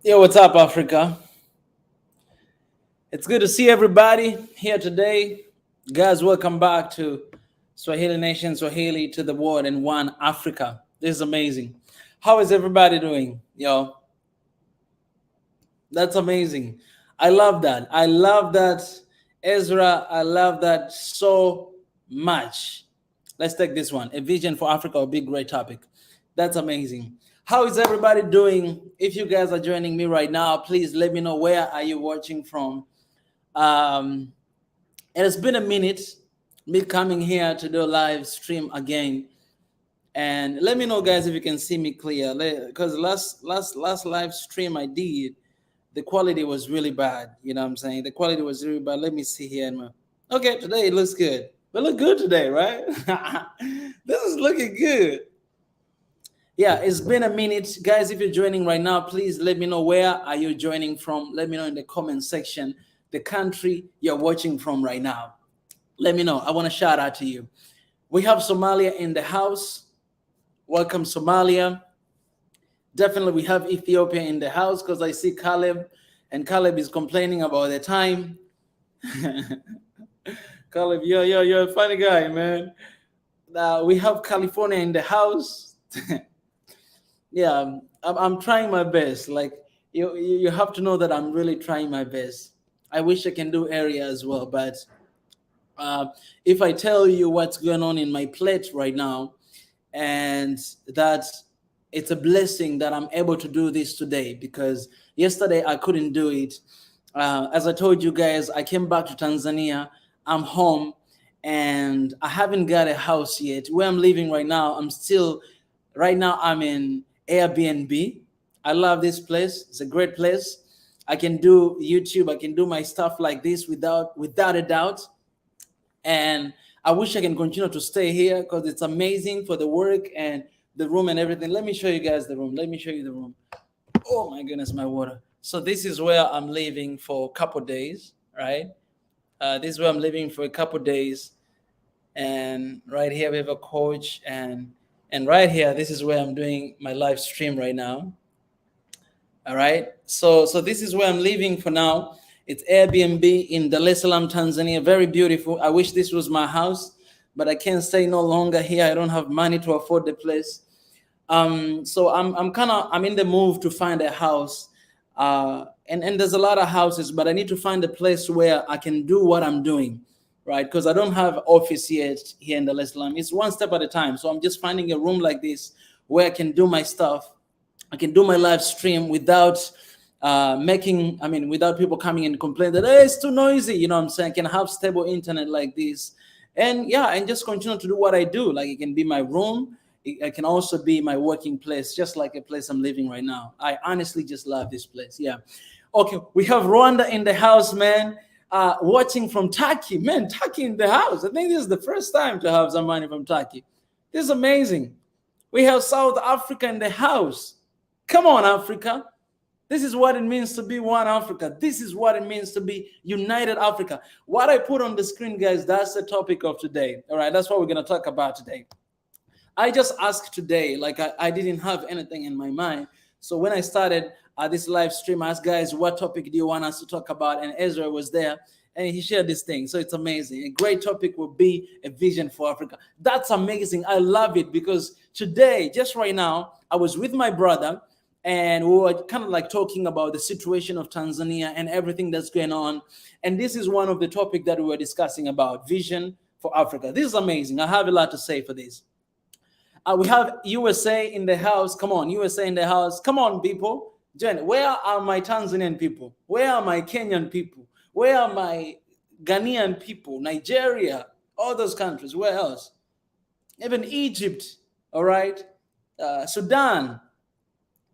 Yo, what's up, Africa? It's good to see everybody here today. Guys, welcome back to Swahili Nation, Swahili to the world in one Africa. This is amazing. How is everybody doing? Yo, that's amazing. I love that. I love that, Ezra. I love that so much. Let's take this one. A vision for Africa, a big, great topic. That's amazing. How is everybody doing? If you guys are joining me right now, please let me know where are you watching from. Um, it has been a minute me coming here to do a live stream again, and let me know, guys, if you can see me clear. Because last live stream I did, the quality was really bad. You know what I'm saying? The quality was really bad. Let me see here. Okay, today it looks good. We look good today, right? This is looking good. Yeah, it's been a minute, guys. If you're joining right now, please let me know where are you joining from. Let me know in the comment section the country you're watching from right now. Let me know. I want to shout out to you. We have Somalia in the house. Welcome, Somalia. Definitely, we have Ethiopia in the house because I see Caleb, and Caleb is complaining about the time. Caleb, you're a funny guy, man. We have California in the house. Yeah, I'm trying my best. Like you have to know that I'm really trying my best. I wish I can do area as well, but uh, if I tell you what's going on in my plate right now, and that it's a blessing that I'm able to do this today because yesterday I couldn't do it. As I told you guys, I came back to Tanzania. I'm home, and I haven't got a house yet. Where I'm living right now, right now I'm in Airbnb. I love this place. It's a great place. I can do YouTube. I can do my stuff like this without a doubt. And I wish I can continue to stay here because it's amazing for the work and the room and everything. Let me show you guys the room. Let me show you the room. Oh my goodness, my water. So this is where I'm living for a couple days, right? This is where I'm living for a couple days, and right here we have a coach, and right here this is where I'm doing my live stream right now. All right, so this is where I'm living for now. It's Airbnb in Dar es Salaam, Tanzania. Very beautiful. I wish this was my house, but I can't stay no longer here. I don't have money to afford the place. So I'm in the move to find a house. And there's a lot of houses, but I need to find a place where I can do what I'm doing, right? Because I don't have office yet here in Dar es Salaam. It's one step at a time. So I'm just finding a room like this where I can do my stuff. I can do my live stream without without people coming and complaining that, hey, it's too noisy. You know what I'm saying? I can have stable internet like this. And yeah, and just continue to do what I do. Like it can be my room. It can also be my working place, just like a place I'm living right now. I honestly just love this place. Yeah. Okay, we have Rwanda in the house, man. Watching from Turkey. Man, Turkey in the house. I think this is the first time to have somebody from Turkey. This is amazing. We have South Africa in the house. Come on, Africa. This is what it means to be one Africa. This is what it means to be united Africa. What I put on the screen, guys, that's the topic of today. All right, that's what we're going to talk about today. I just asked today, like I didn't have anything in my mind. So when I started this live stream, I asked guys, what topic do you want us to talk about? And Ezra was there and he shared this thing. So it's amazing. A great topic will be a vision for Africa. That's amazing. I love it because today, just right now, I was with my brother and we were kind of like talking about the situation of Tanzania and everything that's going on. And this is one of the topics that we were discussing about vision for Africa. This is amazing. I have a lot to say for this. We have USA in the house. Come on, USA in the house. Come on, people. Jen, where are my Tanzanian people? Where are my Kenyan people? Where are my Ghanaian people? Nigeria, all those countries. Where else? Even Egypt, all right? Sudan.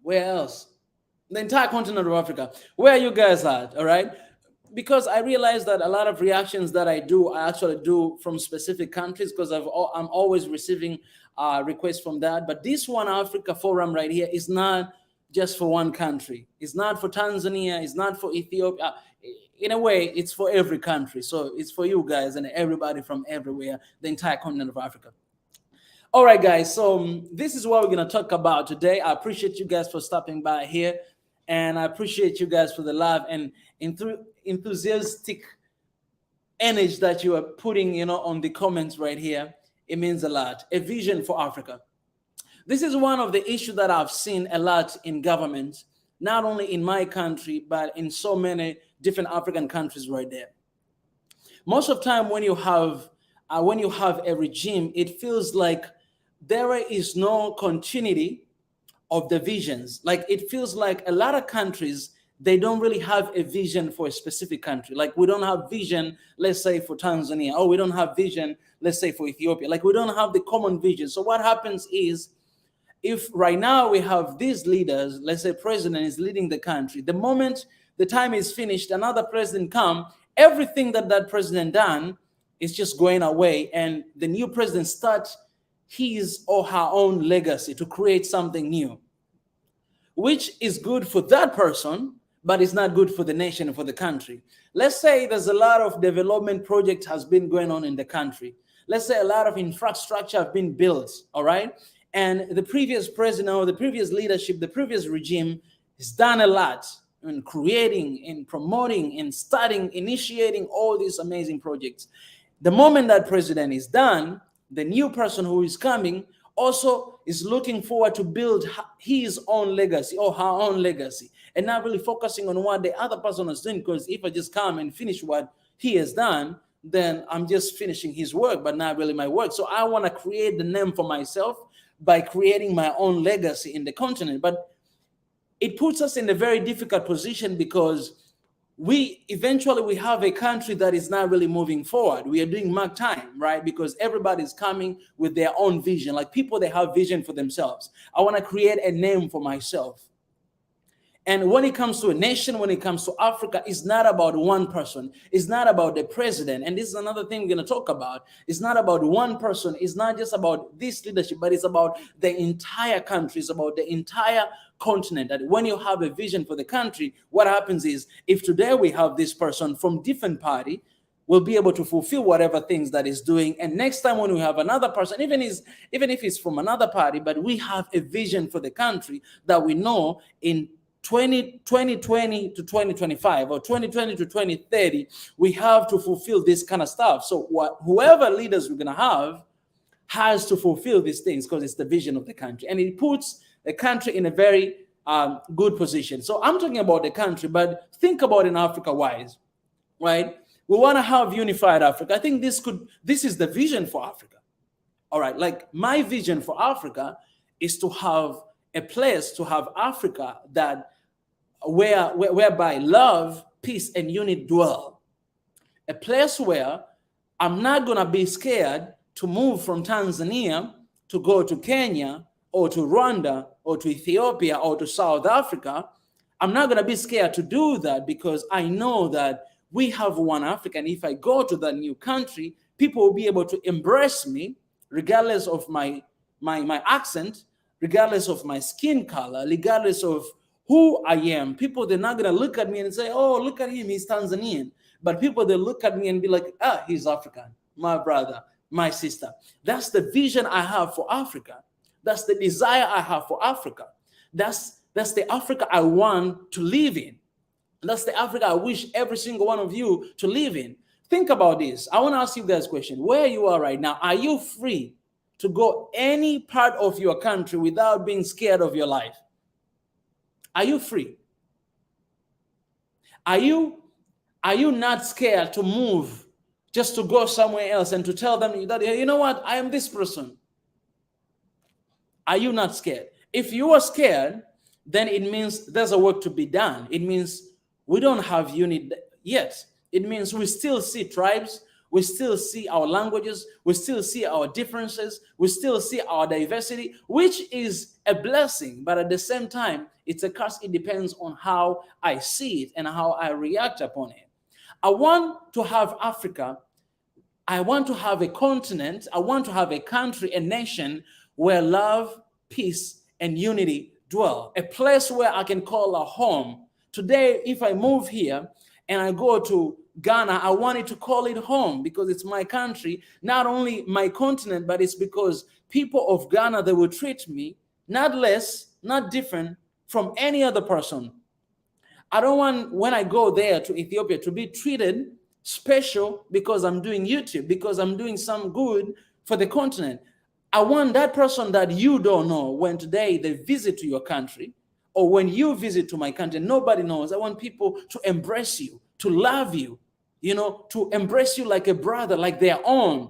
Where else? The entire continent of Africa. Where are you guys at, all right? Because I realize that a lot of reactions that I do, I actually do from specific countries because I'm always receiving requests from that. But this One Africa Forum right here is not just for one country. It's not for Tanzania. It's not for Ethiopia. In a way, it's for every country. So it's for you guys and everybody from everywhere, the entire continent of Africa. All right, guys. So this is what we're going to talk about today. I appreciate you guys for stopping by here. And I appreciate you guys for the love and enthusiastic energy that you are putting, on the comments right here. It means a lot. A vision for Africa. This is one of the issues that I've seen a lot in government, not only in my country, but in so many different African countries right there. Most of the time when you have a regime, it feels like there is no continuity of the visions. Like it feels like a lot of countries, they don't really have a vision for a specific country. Like we don't have vision, let's say for Tanzania, or we don't have vision, let's say for Ethiopia. Like we don't have the common vision. So what happens is, if right now we have these leaders, let's say president is leading the country, the moment the time is finished, another president come, everything that president done is just going away, and the new president starts his or her own legacy to create something new, which is good for that person, but it's not good for the nation and for the country. Let's say there's a lot of development project has been going on in the country. Let's say a lot of infrastructure have been built, all right? And the previous president or the previous leadership, the previous regime has done a lot in creating, in promoting, in starting, initiating all these amazing projects. The moment that president is done, the new person who is coming also is looking forward to build his own legacy or her own legacy, and not really focusing on what the other person is doing. Because if I just come and finish what he has done, then I'm just finishing his work, but not really my work. So I want to create the name for myself by creating my own legacy in the continent. But it puts us in a very difficult position, because we eventually have a country that is not really moving forward. We are doing mark time, right? Because everybody's coming with their own vision. Like people, they have vision for themselves. I want to create a name for myself. And when it comes to a nation, when it comes to Africa, it's not about one person. It's not about the president. And this is another thing we're going to talk about. It's not about one person. It's not just about this leadership, but it's about the entire country. It's about the entire continent. That when you have a vision for the country, what happens is, if today we have this person from different party, will be able to fulfill whatever things that is doing. And next time when we have another person, even if it's from another party, but we have a vision for the country that we know in 2020 to 2025 or 2020 to 2030, we have to fulfill this kind of stuff. So whoever leaders we're going to have has to fulfill these things, because it's the vision of the country. And it puts the country in a very good position. So I'm talking about the country, but think about in Africa wise, right? We want to have unified Africa. I think this is the vision for Africa. All right. Like my vision for Africa is to have a place, to have Africa that whereby love, peace, and unity dwell. A place where I'm not gonna be scared to move from Tanzania to go to Kenya or to Rwanda or to Ethiopia or to South Africa. I'm not gonna be scared to do that, because I know that we have one Africa. And if I go to that new country, people will be able to embrace me regardless of my accent, regardless of my skin color, regardless of who I am. People, they're not going to look at me and say, oh, look at him, he's Tanzanian. But people, they look at me and be like, he's African, my brother, my sister. That's the vision I have for Africa. That's the desire I have for Africa. That's the Africa I want to live in. That's the Africa I wish every single one of you to live in. Think about this. I want to ask you guys a question. Where you are right now, are you free to go any part of your country without being scared of your life? Are you free? Are you not scared to move just to go somewhere else and to tell them that, you know what, I am this person? Are you not scared? If you are scared, then it means there's a work to be done. It means we don't have unity yet. It means we still see tribes. We still see our languages. We still see our differences. We still see our diversity, which is a blessing. But at the same time, it's a curse. It depends on how I see it and how I react upon it. I want to have Africa. I want to have a continent. I want to have a country, a nation where love, peace, and unity dwell. A place where I can call a home. Today, if I move here and I go to Ghana, I wanted to call it home because it's my country, not only my continent, but it's because people of Ghana, they will treat me not less, not different from any other person I don't want when I go there to Ethiopia to be treated special because I'm doing YouTube, because I'm doing some good for the continent. I want that person that you don't know when today they visit to your country or when you visit to my country, nobody knows. I want people to embrace you, to love you, to embrace you like a brother, like their own.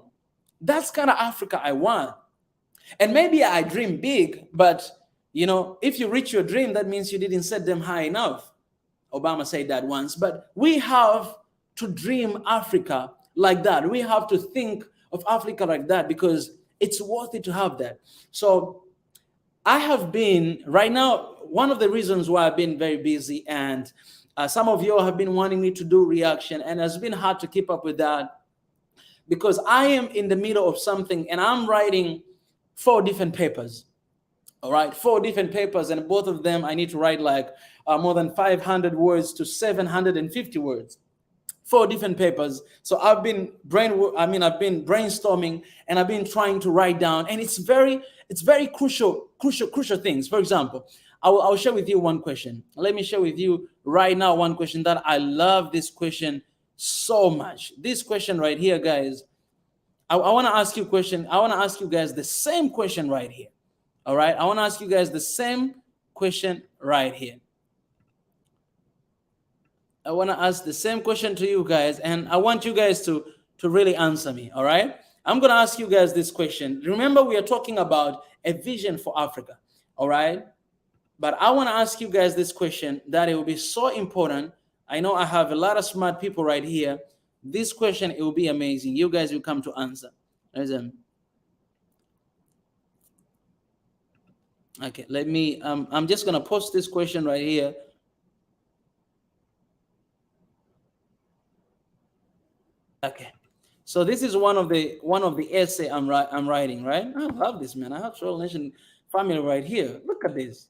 That's kind of Africa I want. And maybe I dream big, but if you reach your dream, that means you didn't set them high enough. Obama said that once. But we have to dream Africa like that. We have to think of Africa like that because it's worth it to have that. So I have been, right now, one of the reasons why I've been very busy, and some of you have been wanting me to do reaction, and it's been hard to keep up with that because I am in the middle of something and I'm writing 4 different papers. All right, 4 different papers, and both of them I need to write like more than 500 words to 750 words. 4 different papers. So I've been brainstorming and I've been trying to write down, and it's very crucial things. For example, I'll share with you one question. Let me share with you right now one question that I love this question so much. This question right here, guys. I want to ask you a question. I want to ask you guys the same question right here. All right. I want to ask you guys the same question right here. I want to ask the same question to you guys, and I want you guys to really answer me. All right. I'm going to ask you guys this question. Remember, we are talking about a vision for Africa. All right. But I want to ask you guys this question that it will be so important. I know I have a lot of smart people right here. This question, it will be amazing. You guys will come to answer. Okay, let me, I'm just going to post this question right here. Okay, so this is one of the essay I'm writing, right? I love this, man. I have Soul Nation family right here. Look at this.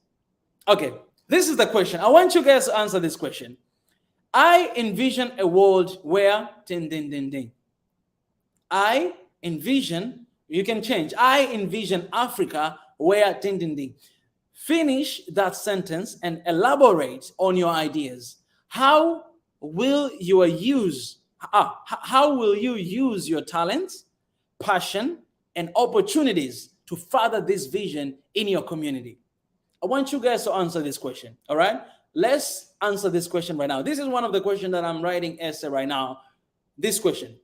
Okay, this is the question. I want you guys to answer this question. I envision a world where ding, ding, ding, ding. I envision, you can change. I envision Africa where ding, ding, ding. Finish that sentence and elaborate on your ideas. How will you use your talents, passion, and opportunities to further this vision in your community? I want you guys to answer this question. All right, let's answer this question right now. This is one of the questions that I'm writing essay right now. This question,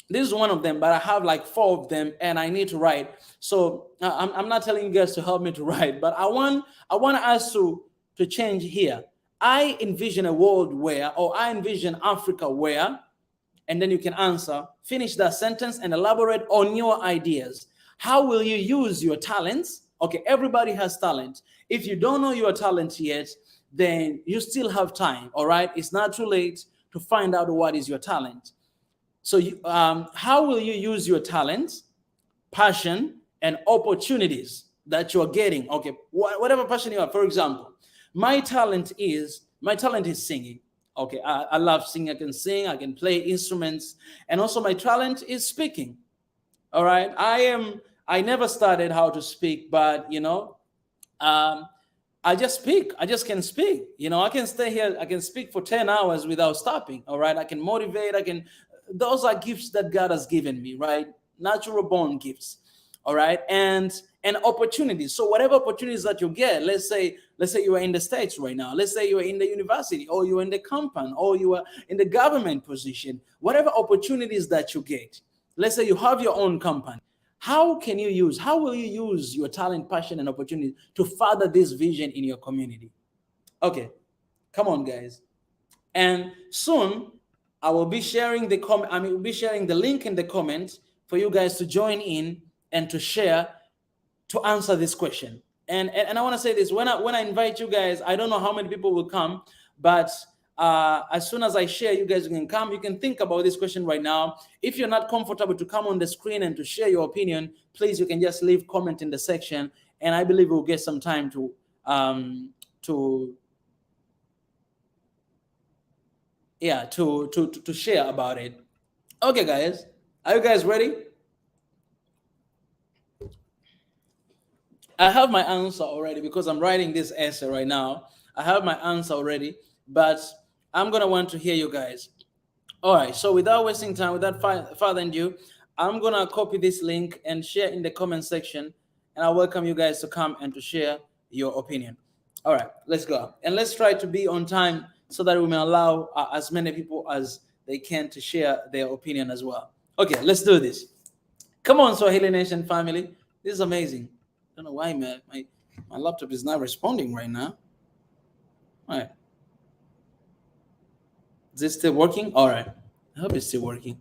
this is one of them, but I have like 4 of them and I need to write. So I'm not telling you guys to help me to write, but I want us to change here. I envision a world where, or I envision Africa where, and then you can answer, finish that sentence and elaborate on your ideas. How will you use your talents? Okay, everybody has talent. If you don't know your talent yet, then you still have time, all right? It's not too late to find out what is your talent. So how will you use your talents, passion, and opportunities that you're getting? Okay, whatever passion you have. For example, my talent is singing. Okay, I love singing. I can sing, I can play instruments, and also my talent is speaking. All right, I never started how to speak, but I just speak. I just can speak. I can stay here. I can speak for 10 hours without stopping. All right, I can motivate. Those are gifts that God has given me, right? Natural born gifts. All right, and opportunities. So whatever opportunities that you get, let's say you are in the States right now. Let's say you are in the university, or you are in the company, or you are in the government position. Whatever opportunities that you get. Let's say you have your own company. How will you use your talent, passion, and opportunity to further this vision in your community? Okay, come on, guys. And soon I will be sharing the link in the comments for you guys to join in and to share, to answer this question. And I want to say this, when I invite you guys, I don't know how many people will come, but as soon as I share, you guys can come. You can think about this question right now. If you're not comfortable to come on the screen and to share your opinion, please, you can just leave comment in the section, and I believe we'll get some time to share about it. Okay, guys, are you guys ready? I have my answer already because I'm writing this essay right now. I have my answer already. but I'm gonna want to hear you guys. All right. So without wasting time, without further ado, I'm gonna copy this link and share in the comment section, and I welcome you guys to come and to share your opinion. All right, let's go and let's try to be on time so that we may allow as many people as they can to share their opinion as well. Okay, let's do this. Come on, Swahili Nation family. This is amazing. I don't know why my laptop is not responding right now. All right. Is it still working? All right. I hope it's still working.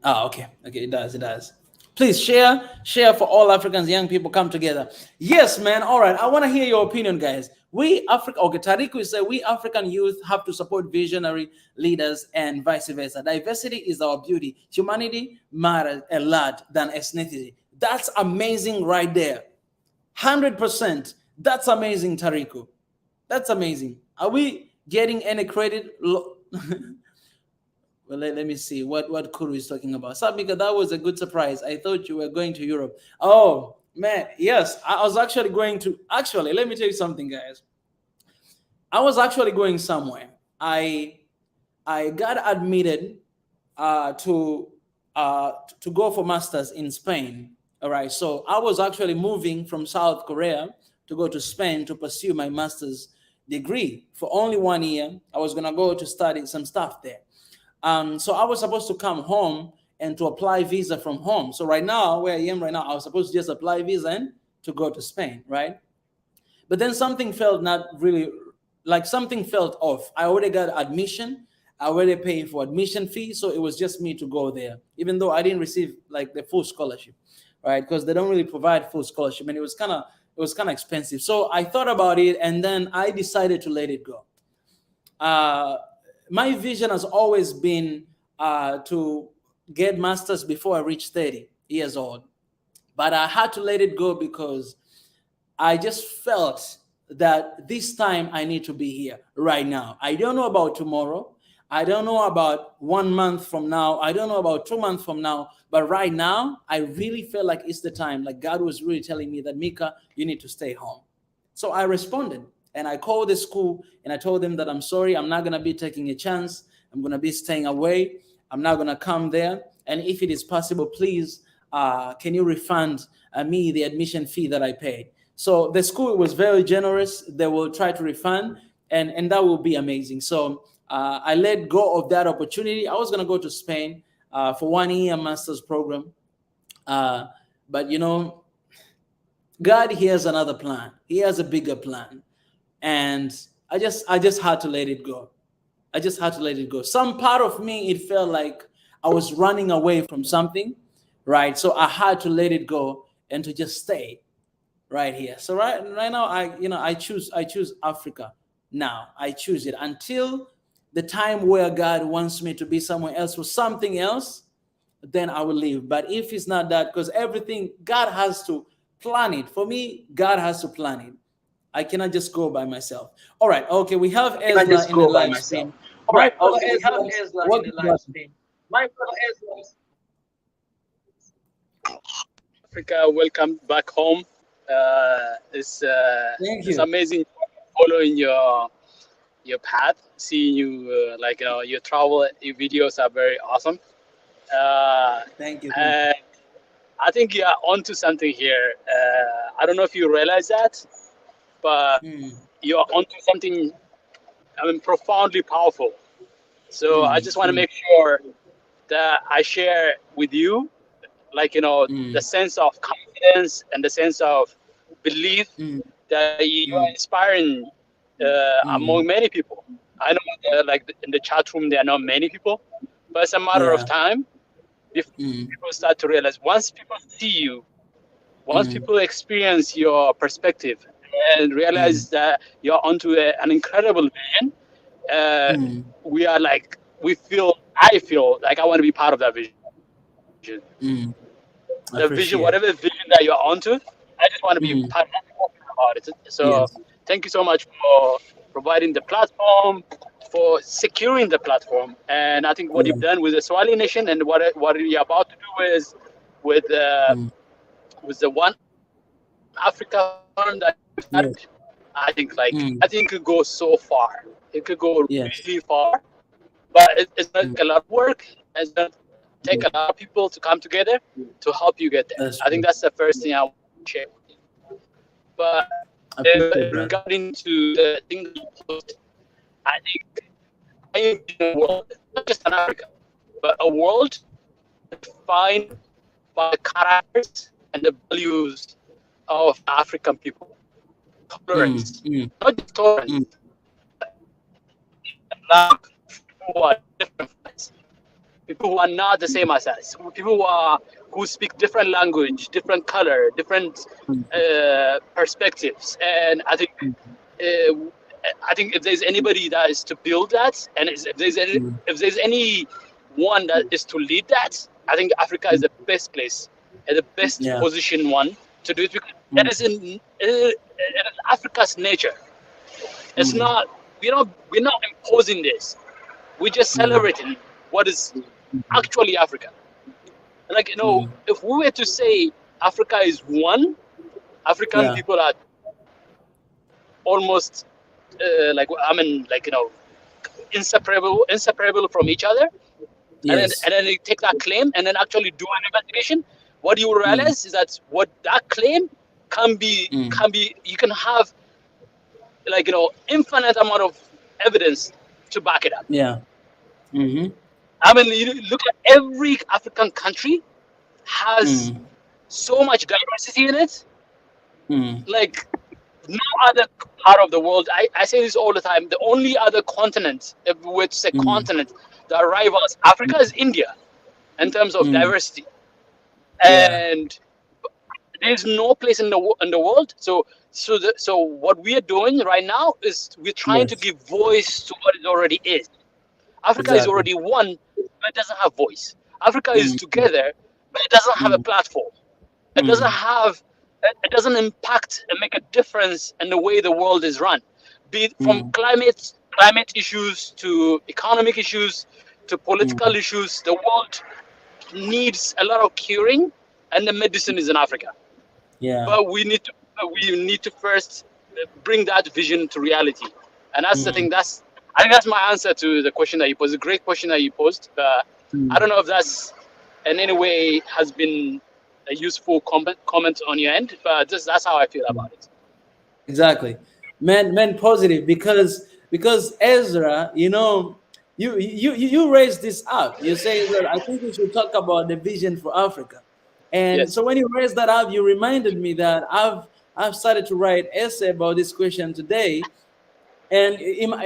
Ah, okay. Okay, it does. It does. Please share for all Africans, young people come together. Yes, man. All right. I want to hear your opinion, guys. We Africa, okay, Tariku said we African youth have to support visionary leaders and vice versa. Diversity is our beauty. Humanity matters a lot than ethnicity. That's amazing right there. 100%. That's amazing, Tariku. That's amazing. Are we getting any credit? Well, let me see what Kuru is talking about. Sabika, that was a good surprise. I thought you were going to Europe. Oh, man. Yes, I was actually going to. Actually, let me tell you something, guys. I was actually going somewhere. I got admitted to go for masters in Spain. All right. So I was actually moving from South Korea to go to Spain to pursue my master's degree for only 1 year. I was gonna go to study some stuff there. So I was supposed to come home and to apply visa from home. So right now, where I am right now, I was supposed to just apply visa and to go to Spain, right? But then something felt not really, like something felt off. I already got admission. I already paid for admission fee. So it was just me to go there, even though I didn't receive like the full scholarship, right? Because they don't really provide full scholarship, and it was kind of expensive. So I thought about it, and then I decided to let it go. My vision has always been to get masters before I reach 30 years old. But I had to let it go because I just felt that this time I need to be here right now. I don't know about tomorrow. I don't know about 1 month from now. I don't know about 2 months from now. But right now, I really feel like it's the time. Like God was really telling me that, Mika, you need to stay home. So I responded. And I called the school and I told them that I'm sorry, I'm not going to be taking a chance. I'm going to be staying away. I'm not going to come there. And if it is possible, please, can you refund me the admission fee that I paid? So the school was very generous. They will try to refund, and that will be amazing. So I let go of that opportunity. I was going to go to Spain for 1 year master's program. But, you know, God, he has another plan. He has a bigger plan. And I just had to let it go. I just had to let it go. Some part of me, it felt like I was running away from something, right? So I had to let it go and to just stay right here. So right now, I choose Africa. Now I choose it until the time where God wants me to be somewhere else for something else. Then I will leave. But if it's not that, because everything God has to plan it for me, God has to plan it. I cannot just go by myself. All right. Okay. We have Ezra in the live stream. All right. Okay. We have Ezra in the live stream. My brother Ezra. Africa, welcome back home. It's amazing following your path. Seeing you your travel, your videos are very awesome. Thank you. And I think you are onto something here. I don't know if you realize that, but you are onto something, profoundly powerful. So I just want to make sure that I share with you, the sense of confidence and the sense of belief that you are inspiring among many people. I know, in the chat room, there are not many people, but it's a matter of time before people start to realize. Once people see you, once people experience your perspective and realize that you're onto an incredible vision, I feel like I want to be part of that vision. The vision, whatever vision that you're onto, I just want to be part about it. So thank you so much for providing the platform, for securing the platform. And I think what you've done with the Swahili Nation and what you're about to do is with the 1 hour Africa Forum that you started, Yes. I Mm. think it goes so far. It could go Yes. really far, but it's gonna Mm. take a lot of work, and it's gonna take Yes. a lot of people to come together to help you get there. That's I think true. that's the first thing I want to share with you. But I appreciate, brother. regarding to the thing that you posted, I think I envision a world, not just in Africa, but a world defined by the characters and the values of African people. Mm. Tolerance, Mm. not just tolerance, Mm. love people who are different from us, people who are not the same as us, people who speak different language, different color, different Mm. perspectives, and uh, I think if there's anybody that is to build that, and Mm. if there's any one that is to lead that, I think Africa is Mm. the best place and the best Yeah. position one to do it because Mm. it is Africa's nature. It's Mm. not we're not imposing this. We're just Mm. celebrating what is Mm. actually Africa. Like Mm. if we were to say Africa is one, African Yeah. people are almost like inseparable from each other, Yes. and then they take that claim and then actually do an investigation. What you will Mm. realize is that what that claim Mm. can be you can have infinite amount of evidence to back it up. Yeah. Mm-hmm. I mean, you look at every African country has Mm. so much diversity in it. Mm. Like no other part of the world. I say this all the time. The only other continent, if we were to say Mm. continent, that rivals Africa is India in terms of Mm. diversity. Yeah. And there's no place in the world. So what we are doing right now is we're trying to Yes. give voice to what it already is. Africa is Exactly. already one, but it doesn't have voice. Africa is Mm. together, but it doesn't have a Mm. platform. It doesn't Mm. have. It doesn't impact and make a difference in the way the world is run, be it from Mm. climate issues to economic issues to political Mm. issues. The world needs a lot of curing, and the medicine is in Africa. Yeah. But we need to first bring that vision to reality, and that's the Mm. thing. I think that's my answer to the question that you posed. A great question that you posed. I Mm. don't know if that's in any way has been a useful comment on your end, but that's how I feel about it. Exactly. Man, positive because Ezra, you raised this up. You say that I think we should talk about the vision for Africa. And Yes, so when you raised that up, you reminded me that I've started to write essay about this question today. And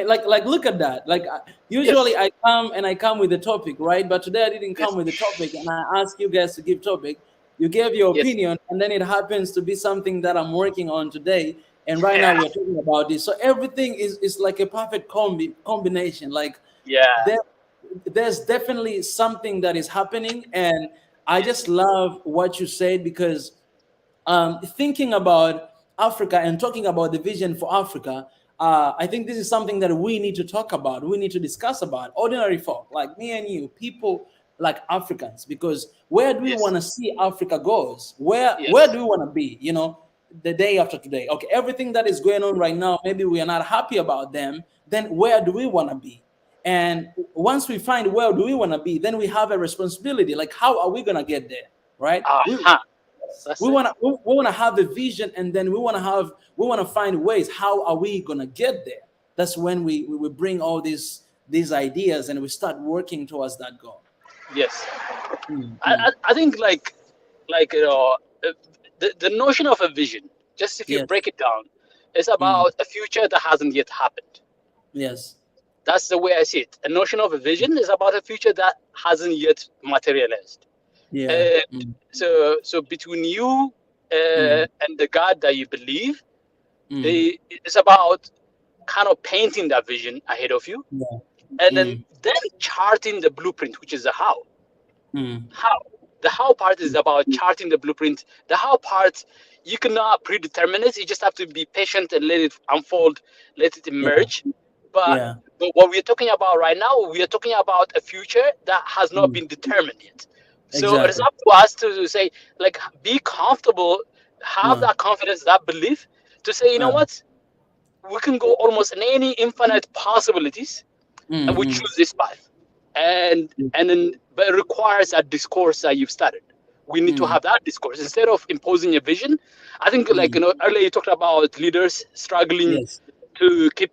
like look at that. Like yes, usually I come with a topic, right? But today I didn't come yes, with a topic, and I asked you guys to give topic. You gave your yes. opinion, and then it happens to be something that I'm working on today. And right now we're talking about this. So everything is like a perfect combination. Like Yeah, there, there's definitely something that is happening, and I yes, just love what you said because thinking about Africa and talking about the vision for Africa, I think this is something that we need to talk about. We need to discuss about ordinary folk like me and you, people like Africans, because where do we yes, want to see Africa goes? Where yes. do we want to be? The day after today. Okay, everything that is going on right now, maybe we are not happy about them. Then where do we want to be? And once we find where do we want to be, then we have a responsibility. Like, how are we gonna get there? Right? Aha, that's We it. want to we want to have a vision, and then we want to find ways how are we going to get there. That's when we bring all these ideas and we start working towards that goal. Yes, Mm, I, mm. I, I think like the notion of a vision. Just if you Yes. break it down, is Mm, about a future that hasn't yet happened. yes. That's the way I see it. A notion of a vision is about a future that hasn't yet materialized. Yeah. And Mm, so between you mm, and the God that you believe, mm. it's about kind of painting that vision ahead of you, Yeah. and Mm, then charting the blueprint, which is the how. mm, How the how part is about charting the blueprint. The how part you cannot predetermine it. You just have to be patient and let it unfold, let it yeah. emerge. But Yeah. what we're talking about right now, we are talking about a future that has not Mm, been determined yet. So it is exactly. up to us to say, like, be comfortable, have that confidence, that belief to say, you know what, we can go almost in any infinite possibilities, and we choose this path. And then, but it requires a discourse that you've started. We need to have that discourse instead of imposing a vision. I think, like, earlier you talked about leaders struggling Yes. to keep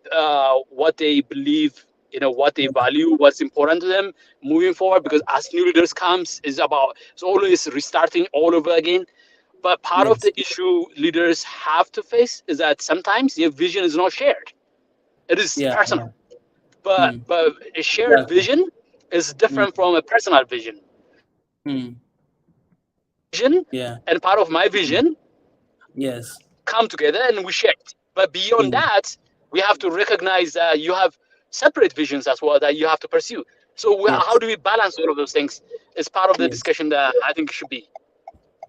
what they believe, what they value, what's important to them moving forward. Because as new leaders comes, it's always restarting all over again. But part of Yes. the issue leaders have to face is that sometimes their vision is not shared. It is Yeah. personal. Yeah. But a shared Exactly. vision is different from a personal vision. Mm. Vision Yeah. and part of my vision Yes. come together and we share it. But beyond that, we have to recognize that you have separate visions as well that you have to pursue. So how Yes. do we balance all of those things? Is part of the Yes. discussion that I think it should be.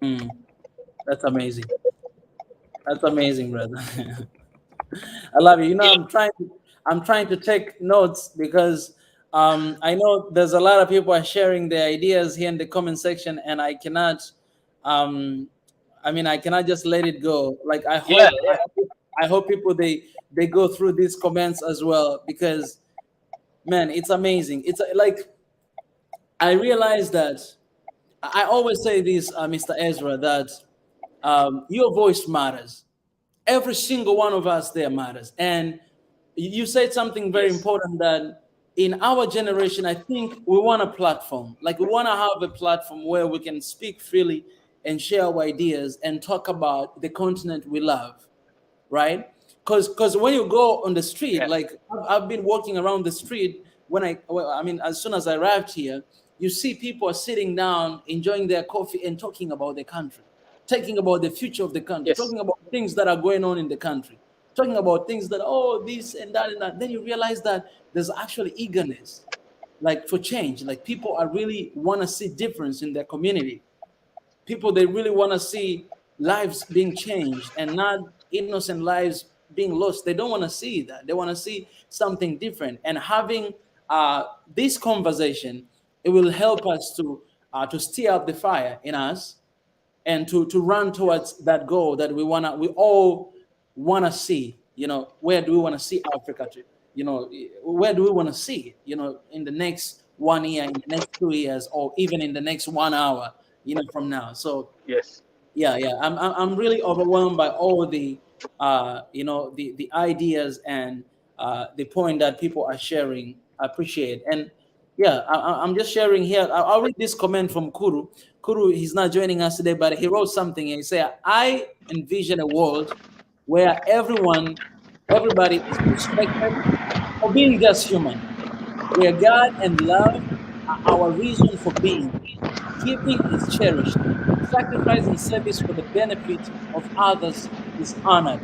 Mm. That's amazing. That's amazing, brother. I love it. Yeah. I'm trying to take notes because I know there's a lot of people are sharing their ideas here in the comment section, and I cannot. Um, I mean, I cannot just let it go. Like Yeah. I hope people they go through these comments as well because, man, it's amazing. It's like I realize that I always say this, Mr. Ezra, that your voice matters. Every single one of us there matters. And you said something very Yes. important that in our generation, I think we want a platform. Like we want to have a platform where we can speak freely and share our ideas and talk about the continent we love, right? Because when you go on the street, Yeah. like I've been walking around the street I mean, as soon as I arrived here, you see people are sitting down, enjoying their coffee and talking about the country, talking about the future of the country, Yes. talking about things that are going on in the country, talking about things that, oh, this and that and that. Then you realize that there's actually eagerness, like for change. Like people are really want to see difference in their community. People, they really want to see lives being changed and not innocent lives being lost. They don't want to see that. They want to see something different. And having this conversation, it will help us to stir up the fire in us and to run towards that goal that we all wanna see. Where do we want to see Africa to? Where do we want to see it? In the next 1 year, in the next 2 years, or even in the next 1 hour. From now. So Yes. yeah, I'm really overwhelmed by all the ideas and the point that people are sharing. I appreciate. And yeah, I'm just sharing here. I'll read this comment from Kuru. He's not joining us today, but he wrote something and he said, I envision a world where everybody is respected for being just human, where God and love are our reason for being. Giving is cherished. Sacrifice and service for the benefit of others is honored.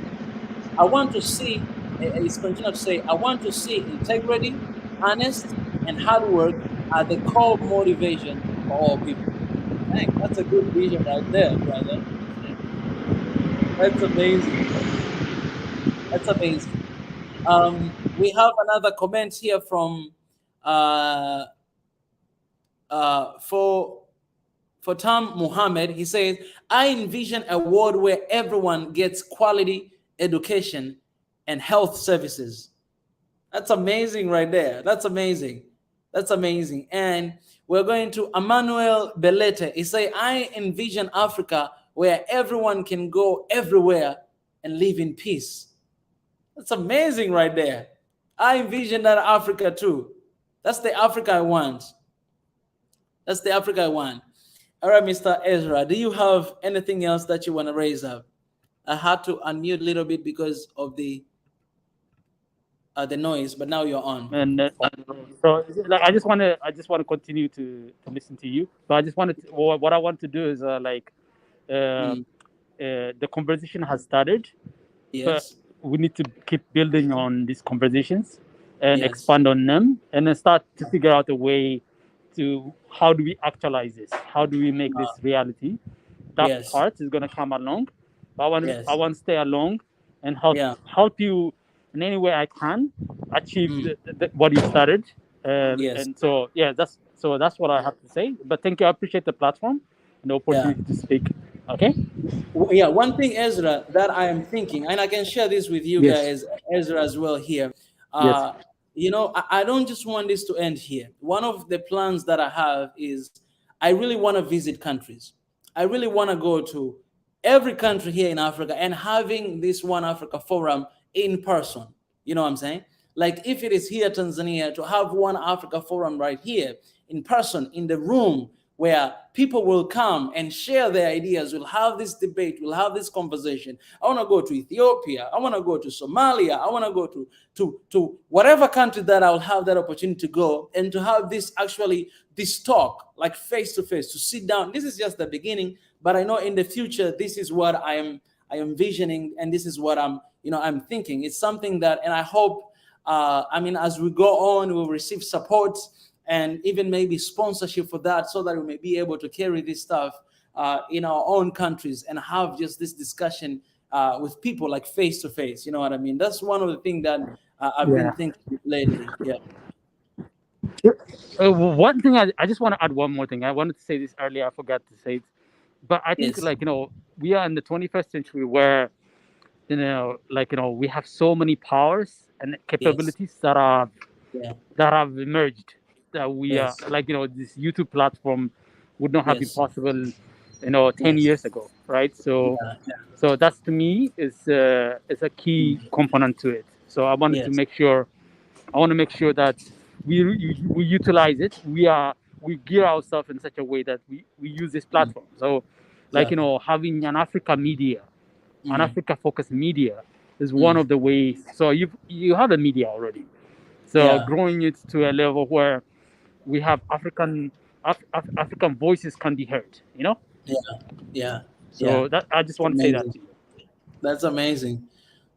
I want to see, it's continued to say, I want to see integrity, honest, and hard work are the core motivation for all people. Dang, that's a good vision right there, brother. That's amazing. That's amazing. We have another comment here from uh, for Tom Muhammad. He says, I envision a world where everyone gets quality education and health services. That's amazing right there. That's amazing. That's amazing. And we're going to Emmanuel Belete. He say, I envision Africa where everyone can go everywhere and live in peace. That's amazing right there. I envision that Africa too. That's the Africa I want. That's the Africa I want. All right, Mr. Ezra, do you have anything else that you want to raise up? I had to unmute a little bit because of the noise, but now you're on. And so like I just want to continue to listen to you. So I just wanted to, what I want to do is Mm, the conversation has started, but yes, we need to keep building on these conversations and yes, expand on them, and then start to figure out a way to how do we actualize this? How do we make this reality? That yes, part is gonna come along. But I yes, want to stay along and yeah, help you in any way I can achieve mm, what you started. yes, And so yeah, that's what I have to say. But thank you. I appreciate the platform and the yeah. opportunity to speak. Okay. Yeah, one thing, Ezra, that I am thinking, and I can share this with you Yes. guys, Ezra, as well here. Yes. Uh, I don't just want this to end here. One of the plans that I have is I really want to visit countries. I really want to go to every country here in Africa and having this One Africa Forum in person. You know what I'm saying? Like if it is here, Tanzania, to have One Africa Forum right here in person in the room where people will come and share their ideas. We'll have this debate. We'll have this conversation. I want to go to Ethiopia. I want to go to Somalia. I want to go to whatever country that I'll have that opportunity to go and to have this talk like face to face, to sit down. This is just the beginning, but I know in the future this is what I am visioning, and this is what I'm thinking. It's something that, and I hope, as we go on, we'll receive support and even maybe sponsorship for that, so that we may be able to carry this stuff in our own countries and have just this discussion with people like face to face. You know what I mean? That's one of the things that I've been Yeah. thinking lately. Yeah. One thing I just want to add one more thing. I wanted to say this earlier. I forgot to say it, but I think Yes. we are in the 21st century where we have so many powers and Yes. capabilities Yeah. that have emerged, that we are Yes. this YouTube platform would not have been Yes. possible 10 Yes. years ago, right? So Yeah. Yeah. that's, to me, is a key Mm. component to it. So Yes. I want to make sure that we utilize it. We gear ourselves in such a way that we use this Mm. platform. So Exactly. having an Mm. Africa focused media is one Mm. of the ways. So you have a media already. So Yeah. growing it to a level where we have African voices can be heard. Yeah. Yeah. Yeah. So that I just It's want to say that amazing. to you. That's amazing.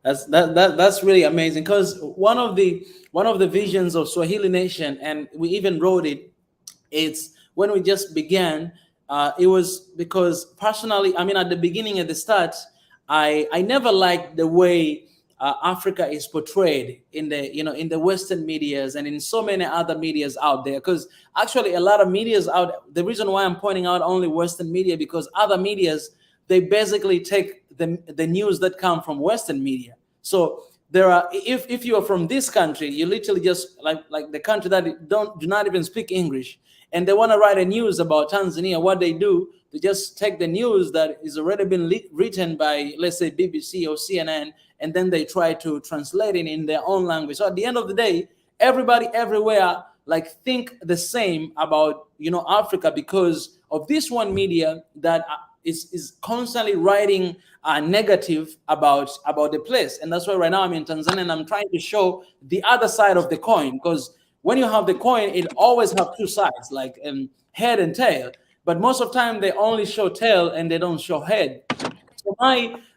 That's really amazing, because one of the visions of Swahili Nation, and we even wrote it. It's when we just began. It was because personally, at the beginning, at the start, I never liked the way Africa is portrayed in the Western medias and in so many other medias out there. Because actually, a lot of medias out. The reason why I'm pointing out only Western media, because other medias, they basically take the news that come from Western media. So there are, if you are from this country, you literally just like the country that do not even speak English, and they want to write a news about Tanzania. What they do, they just take the news that is already been written by, let's say, BBC or CNN, and then they try to translate it in their own language. So at the end of the day, everybody everywhere like think the same about Africa, because of this one media that is constantly writing negative about the place. And that's why right now I'm in Tanzania and I'm trying to show the other side of the coin, because when you have the coin, it always have two sides, like head and tail. But most of the time they only show tail and they don't show head. So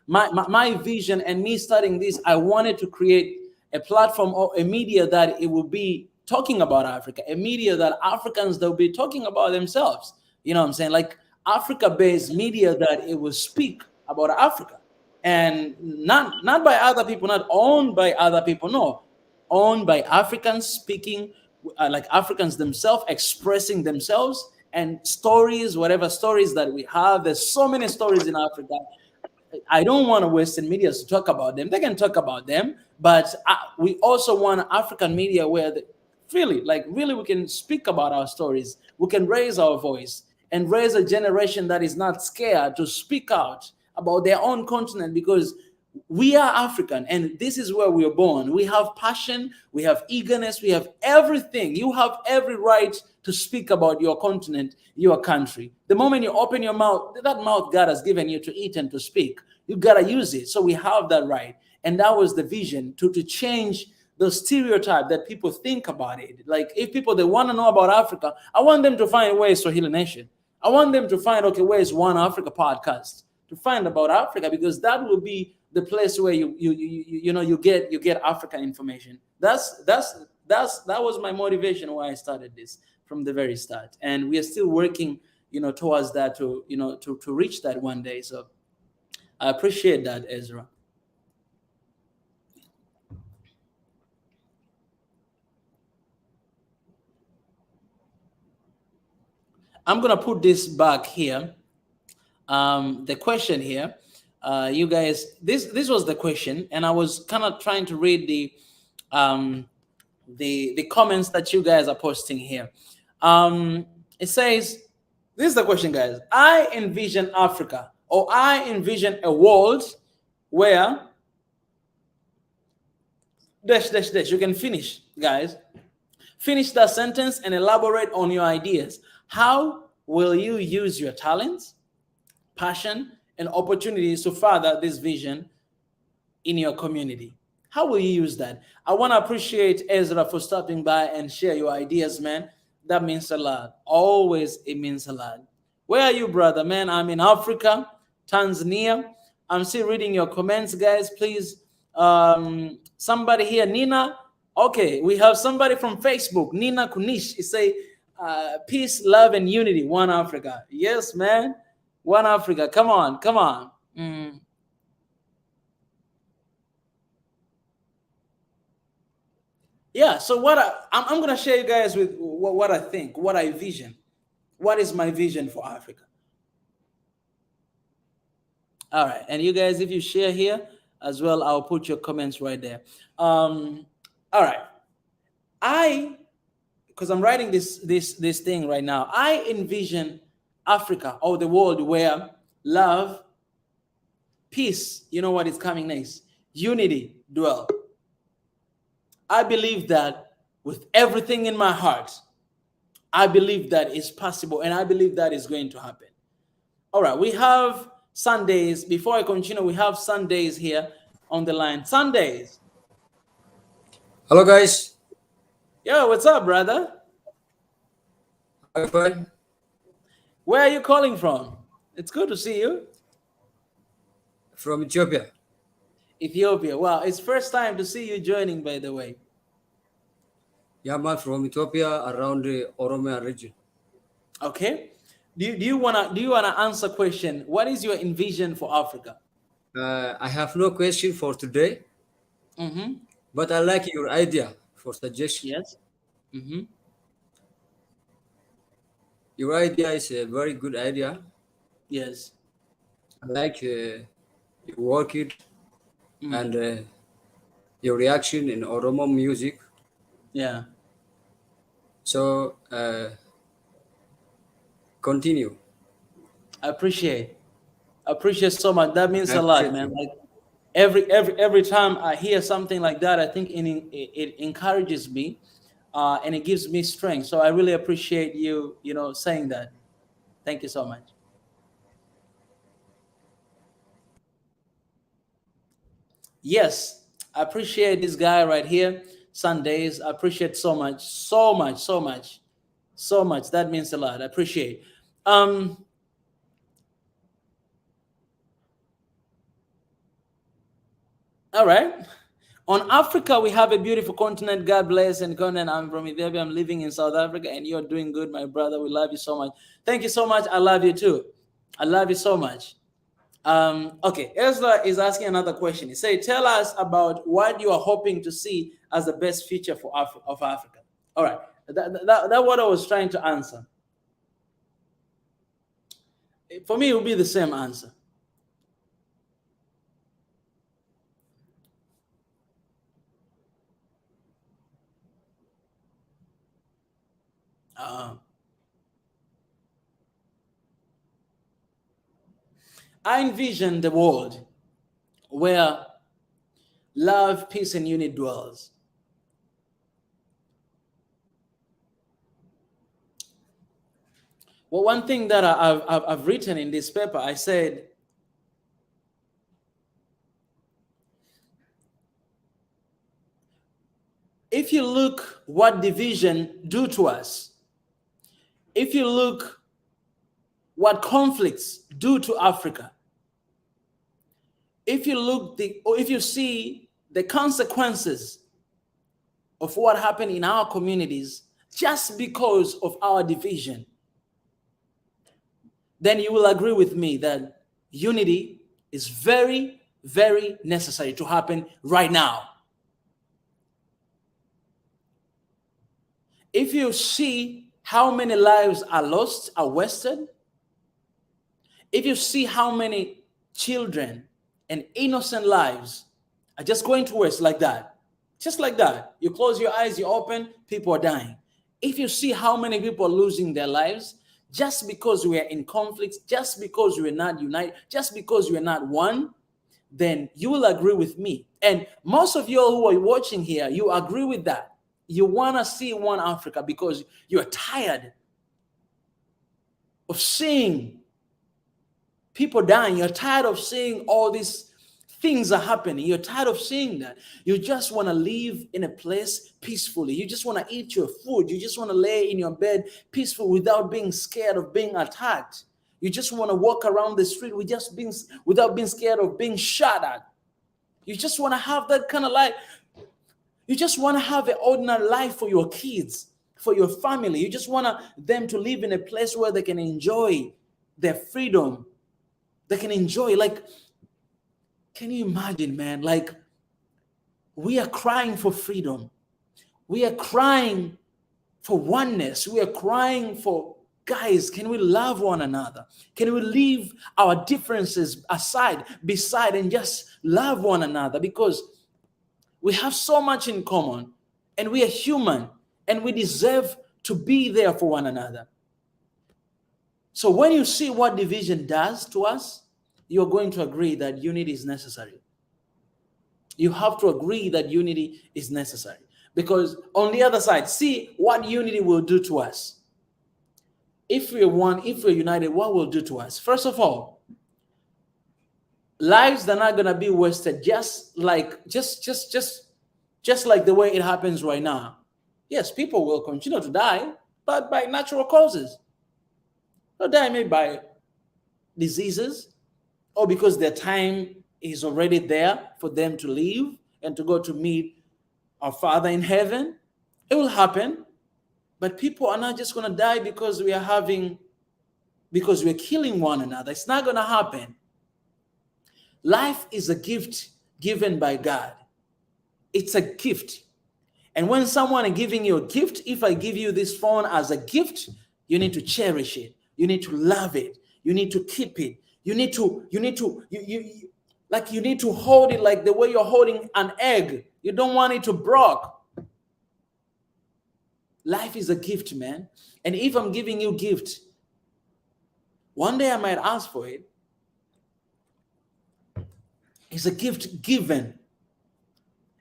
my vision and me studying this, I wanted to create a platform or a media that it will be talking about Africa, a media that Africans, they'll be talking about themselves. You know what I'm saying? Like Africa-based media that it will speak about Africa, and not by other people, not owned by other people. No, owned by Africans, speaking like Africans themselves, expressing themselves, and stories, whatever stories that we have. There's so many stories in Africa. I don't want Western media to talk about them. They can talk about them, but we also want African media where freely, like really, we can speak about our stories. We can raise our voice and raise a generation that is not scared to speak out about their own continent, because we are African and this is where we are born. We have passion, we have eagerness, we have everything. You have every right to speak about your continent, your country. The moment you open your mouth, that mouth God has given you to eat and to speak, you got to use it. So we have that right. And that was the vision, to change the stereotype that people think about it. Like if people, they want to know about Africa, I want them to find where is Swahili Nation. I want them to find, okay, where's One Africa podcast, to find about Africa, because that will be the place where you get African information. That was my motivation why I started this from the very start, and we are still working towards that, to reach that one day. So I appreciate that, Ezra. I'm gonna put this back here. The question here, you guys, this was the question, and I was kind of trying to read um, the comments that you guys are posting here. It says, this is the question, guys. I envision Africa, or I envision a world where dash dash dash. You can finish, guys. Finish that sentence and elaborate on your ideas. How will you use your talents, passion, and opportunities to further this vision in your community? How will you use that? I want to appreciate Ezra for stopping by and share your ideas, man. That means a lot. Always, it means a lot. Where are you, brother, man? I'm in Africa, Tanzania. I'm still reading your comments, guys. Please, somebody here, Nina. Okay, we have somebody from Facebook, Nina Kunish. It say, peace, love, and unity, one Africa. Yes, man, one Africa. Come on, come on. Yeah, so I'm going to share you guys with what I think, what I vision. What is my vision for Africa? All right, and you guys, if you share here as well, I'll put your comments right there. All right, because I'm writing this thing right now, I envision Africa, or the world, where love, peace, you know what is coming next, unity dwell. I believe that with everything in my heart. I believe that is possible, and I believe that is going to happen. All right, we have Sundays. Before I continue, we have Sundays here on the line. Sundays. Hello, guys. Yo, what's up, brother? I'm fine. Where are you calling from? It's good to see you. From Ethiopia. Ethiopia. Wow, it's first time to see you joining, by the way. Yeah, man, from Ethiopia, around the Oromia region. Okay. Do you wanna answer question? What is your envision for Africa? I have no question for today, but I like your idea for suggestion. Yes. Your idea is a very good idea. Yes. I like your work it and your reaction in Oromo music. Yeah. So continue. I appreciate so much. That means I a lot, appreciate man. you. Like every time I hear something like that, I think it encourages me, and it gives me strength. So I really appreciate you, saying that. Thank you so much. Yes, I appreciate this guy right here. Sundays, I appreciate so much, so much, so much, so much. That means a lot. I appreciate. All right. On Africa, we have a beautiful continent. God bless and continent. I'm from Ethiopia. I'm living in South Africa, and you're doing good, my brother. We love you so much. Thank you so much. I love you too. I love you so much. Okay, Ezra is asking another question. He said, tell us about what you are hoping to see as the best future for Africa. All right, that what I was trying to answer. For me, it will be the same answer. I envision the world where love, peace, and unity dwells. Well, one thing that I've written in this paper, I said, if you look what division do to us, if you look what conflicts do to Africa, if you see the consequences of what happened in our communities just because of our division, then you will agree with me that unity is very, very necessary to happen right now. If you see how many lives are lost, are wasted, if you see how many children and innocent lives are just going to waste like that, just like that, you close your eyes, you open, people are dying. If you see how many people are losing their lives just because we are in conflicts, just because we are not united, just because we are not one, then you will agree with me. And most of you who are watching here, you agree with that. You want to see one Africa because you're tired of seeing people dying. You're tired of seeing all these things are happening. You're tired of seeing that. You just want to live in a place peacefully. You just want to eat your food. You just want to lay in your bed peaceful without being scared of being attacked. You just want to walk around the street without being scared of being shot at. You just want to have that kind of life. You just want to have an ordinary life for your kids, for your family. You just want them to live in a place where they can enjoy their freedom. They can enjoy, like, can you imagine, man? Like, we are crying for freedom. We are crying for oneness. We are crying for, guys, can we love one another? Can we leave our differences beside, and just love one another? Because we have so much in common, and we are human, and we deserve to be there for one another. So when you see what division does to us, you're going to agree that unity is necessary. You have to agree that unity is necessary. Because on the other side, see what unity will do to us. If we're one, if we're united, what will do to us? First of all, lives are not going to be wasted just like the way it happens right now. Yes, people will continue to die, but by natural causes. They'll die maybe by diseases, or because their time is already there for them to leave and to go to meet our Father in heaven. It will happen. But people are not just going to die because we're killing one another. It's not going to happen. Life is a gift given by God. It's a gift. And when someone is giving you a gift, if I give you this phone as a gift, you need to cherish it. You need to love it. You need to keep it. You need to hold it like the way you're holding an egg. You don't want it to break. Life is a gift, man. And if I'm giving you a gift, one day I might ask for it. It's a gift given.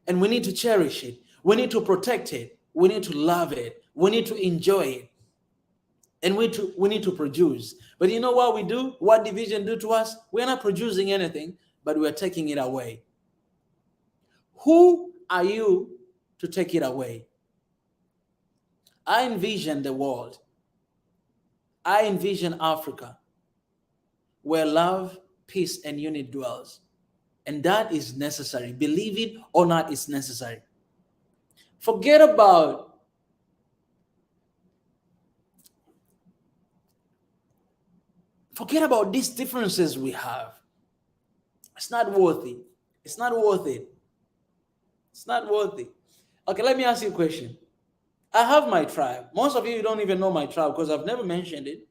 And we need to cherish it. We need to protect it. We need to love it. We need to enjoy it. And we need to produce. But you know what we do? What division do to us? We're not producing anything, but we're taking it away. Who are you to take it away? I envision the world. I envision Africa, where love, peace, and unity dwells. And that is necessary. Believe it or not, it's necessary. Forget about these differences we have. It's not worth it. It's not worth it. It's not worth it. Okay, let me ask you a question. I have my tribe. Most of you don't even know my tribe because I've never mentioned it.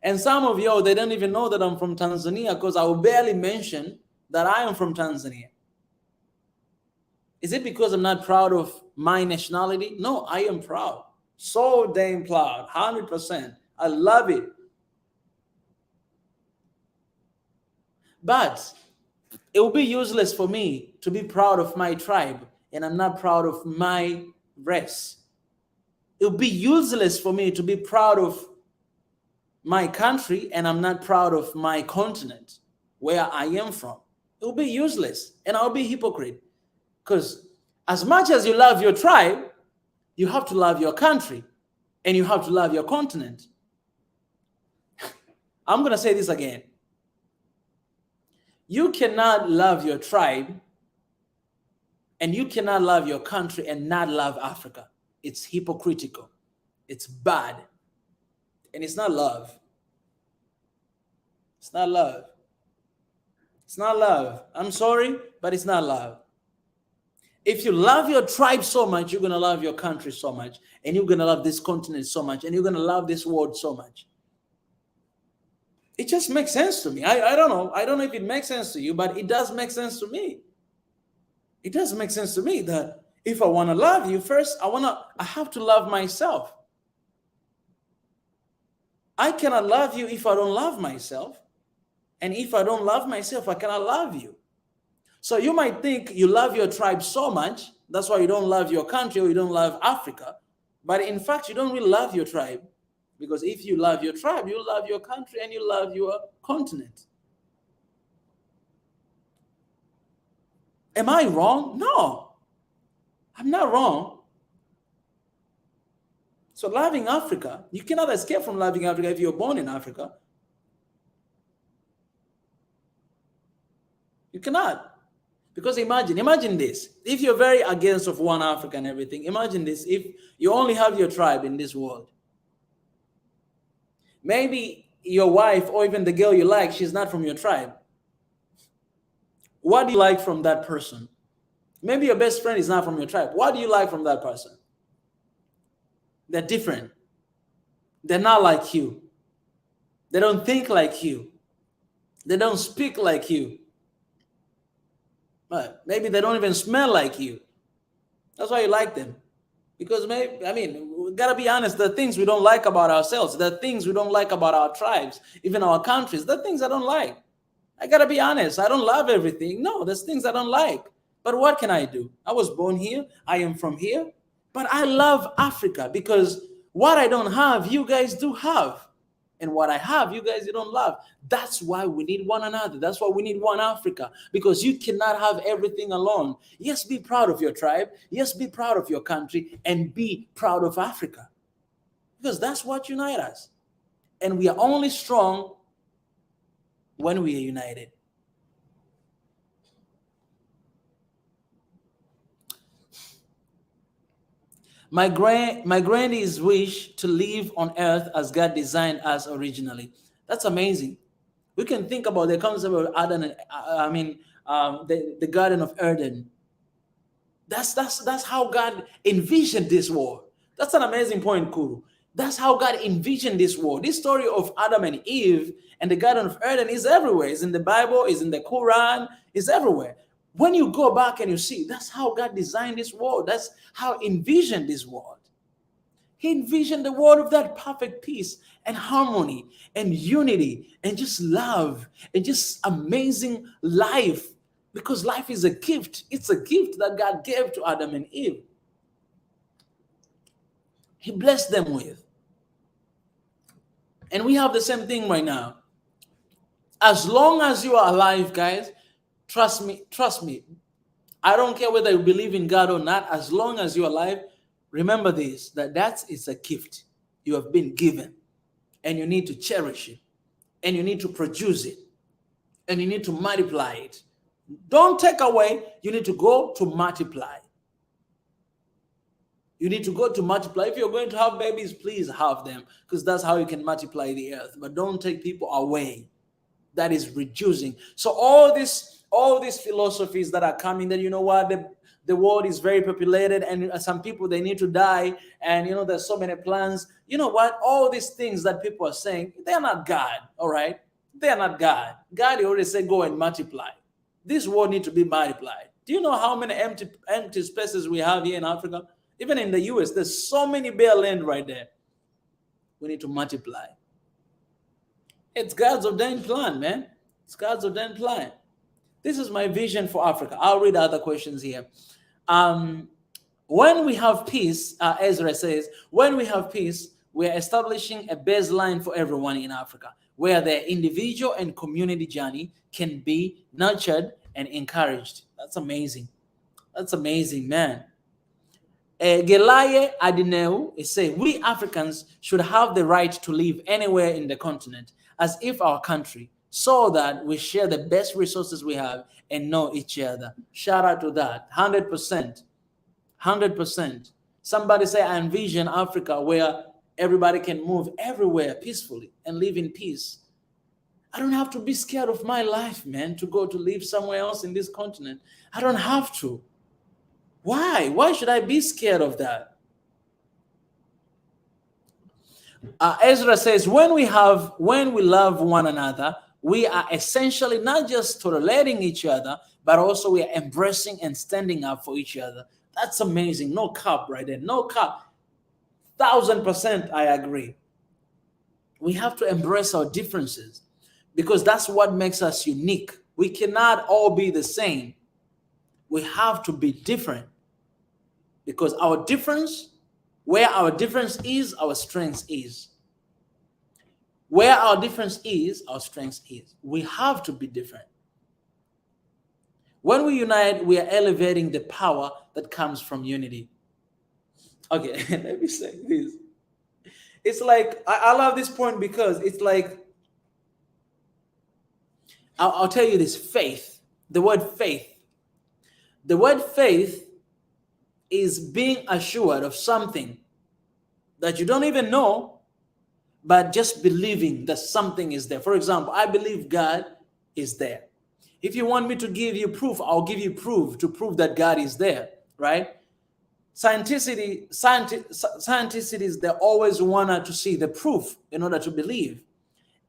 And some of you, they don't even know that I'm from Tanzania because I will barely mention that I am from Tanzania. Is it because I'm not proud of my nationality? No, I am proud. So damn proud. 100%. I love it. But it will be useless for me to be proud of my tribe and I'm not proud of my race. It will be useless for me to be proud of my country and I'm not proud of my continent, where I am from. It will be useless and I'll be a hypocrite. Because as much as you love your tribe, you have to love your country and you have to love your continent. I'm going to say this again. You cannot love your tribe and you cannot love your country and not love Africa. It's hypocritical. It's bad. And it's not love. It's not love. It's not love. I'm sorry, but it's not love. If you love your tribe so much, you're going to love your country so much. And you're going to love this continent so much. And you're going to love this world so much. It just makes sense to me. I don't know. I don't know if it makes sense to you, but it does make sense to me. It does make sense to me that if I want to love you, first I have to love myself. I cannot love you if I don't love myself. And if I don't love myself, I cannot love you. So you might think you love your tribe so much, that's why you don't love your country or you don't love Africa. But in fact, you don't really love your tribe. Because if you love your tribe, you love your country and you love your continent. Am I wrong? No, I'm not wrong. So loving Africa, you cannot escape from loving Africa if you're born in Africa. You cannot. Because imagine this. If you're very against of one Africa and everything, imagine this. If you only have your tribe in this world, maybe your wife or even the girl you like, she's not from your tribe. What do you like from that person? Maybe your best friend is not from your tribe. What do you like from that person? They're different. They're not like you. They don't think like you. They don't speak like you. But maybe they don't even smell like you. That's why you like them. Because we gotta be honest, the things we don't like about ourselves, the things we don't like about our tribes, even our countries, the things I don't like. I gotta be honest, I don't love everything. No, there's things I don't like. But what can I do? I was born here, I am from here, but I love Africa because what I don't have, you guys do have. And what I have, you guys, you don't love. That's why we need one another. That's why we need one Africa, because you cannot have everything alone. Yes, be proud of your tribe. Yes, be proud of your country, and be proud of Africa, because that's what unites us. And we are only strong when we are united. My granny's wish to live on earth as God designed us originally. That's amazing. We can think about the concept of Adam and the Garden of Eden. That's how God envisioned this world. That's an amazing point, Kuru. That's how God envisioned this world. This story of Adam and Eve and the Garden of Eden is everywhere. It's in the Bible, it's in the Quran, it's everywhere. When you go back and you see, that's how God designed this world. That's how He envisioned this world. He envisioned the world of that perfect peace and harmony and unity and just love and just amazing life, because life is a gift. It's a gift that God gave to Adam and Eve. He blessed them with. And we have the same thing right now. As long as you are alive, guys, trust me. I don't care whether you believe in God or not. As long as you're alive, remember this, that is a gift you have been given, and you need to cherish it, and you need to produce it, and you need to multiply it. Don't take away. You need to go to multiply. You need to go to multiply. If you're going to have babies, please have them, because that's how you can multiply the earth. But don't take people away. That is reducing. So all these philosophies that are coming, that, you know what, the world is very populated and some people, they need to die, and there's so many plans. You know what, all these things that people are saying, they're not God. All right, they're not God. God already said go and multiply. This world needs to be multiplied. Do you know how many empty spaces we have here in Africa? Even in the US, there's so many bare land right there. We need to multiply. It's God's ordained plan, man. It's God's ordained plan. This is my vision for Africa. I'll read other questions here. When we have peace, Ezra says, when we have peace, we're establishing a baseline for everyone in Africa, where their individual and community journey can be nurtured and encouraged. That's amazing. That's amazing, man. Gelaye Adineu is saying, we Africans should have the right to live anywhere in the continent, as if our country, so that we share the best resources we have and know each other. Shout out to that. 100%. 100%. Somebody say, I envision Africa where everybody can move everywhere peacefully and live in peace. I don't have to be scared of my life, man, to go to live somewhere else in this continent. I don't have to. Why? Why should I be scared of that? Ezra says, when we love one another, we are essentially not just tolerating each other, but also we are embracing and standing up for each other. That's amazing. No cap right there. No cap. 1000% I agree. We have to embrace our differences because that's what makes us unique. We cannot all be the same. We have to be different because where our difference is, our strength is. Where our difference is, our strength is. We have to be different. When we unite, we are elevating the power that comes from unity. Okay, let me say this. It's like, I love this point because it's like, I'll tell you this, faith, the word faith. The word faith is being assured of something that you don't even know, but just believing that something is there. For example, I believe God is there. If you want me to give you proof, I'll give you proof to prove that God is there, right? Scientists, they always want to see the proof in order to believe.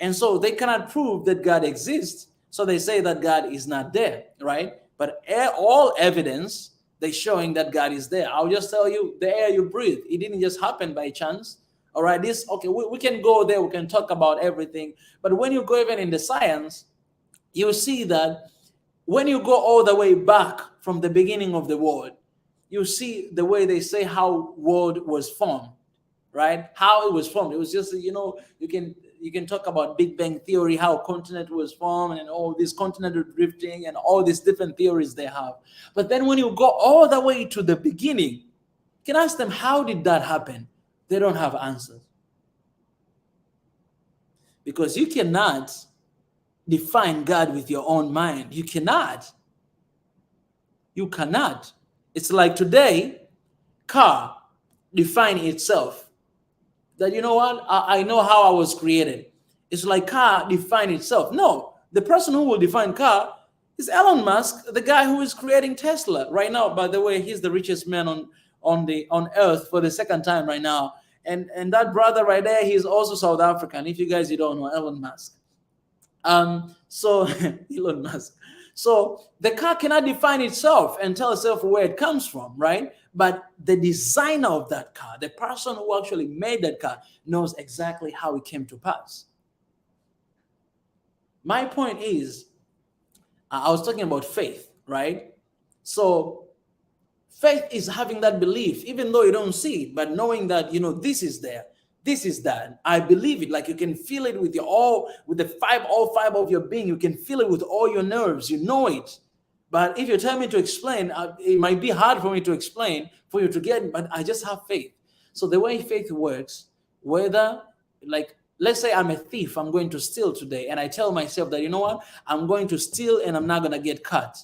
And so they cannot prove that God exists. So they say that God is not there, right? But all evidence, they're showing that God is there. I'll just tell you, the air you breathe, it didn't just happen by chance. All right, we can go there, we can talk about everything. But when you go even in the science, you see that when you go all the way back from the beginning of the world, you see the way they say how world was formed, right? How it was formed. It was just, you can talk about Big Bang theory, how continent was formed and all this continental drifting and all these different theories they have. But then when you go all the way to the beginning, you can ask them, how did that happen? They don't have answers. Because you cannot define God with your own mind. You cannot. You cannot. It's like today, car define itself. That, you know what, I know how I was created. It's like car define itself. No, the person who will define car is Elon Musk, the guy who is creating Tesla right now. By the way, he's the richest man on earth for the second time right now. And that brother right there, he's also South African. If you guys don't know, Elon Musk. So Elon Musk. So the car cannot define itself and tell itself where it comes from, right? But the designer of that car, the person who actually made that car, knows exactly how it came to pass. My point is, I was talking about faith, right? So faith is having that belief, even though you don't see it, but knowing that, this is there, this is that. I believe it. Like you can feel it with all five of your being. You can feel it with all your nerves. You know it. But if you tell me to explain, it might be hard for me to explain, for you to get it, but I just have faith. So the way faith works, whether, like, let's say I'm a thief, I'm going to steal today, and I tell myself that, you know what, I'm going to steal and I'm not going to get caught.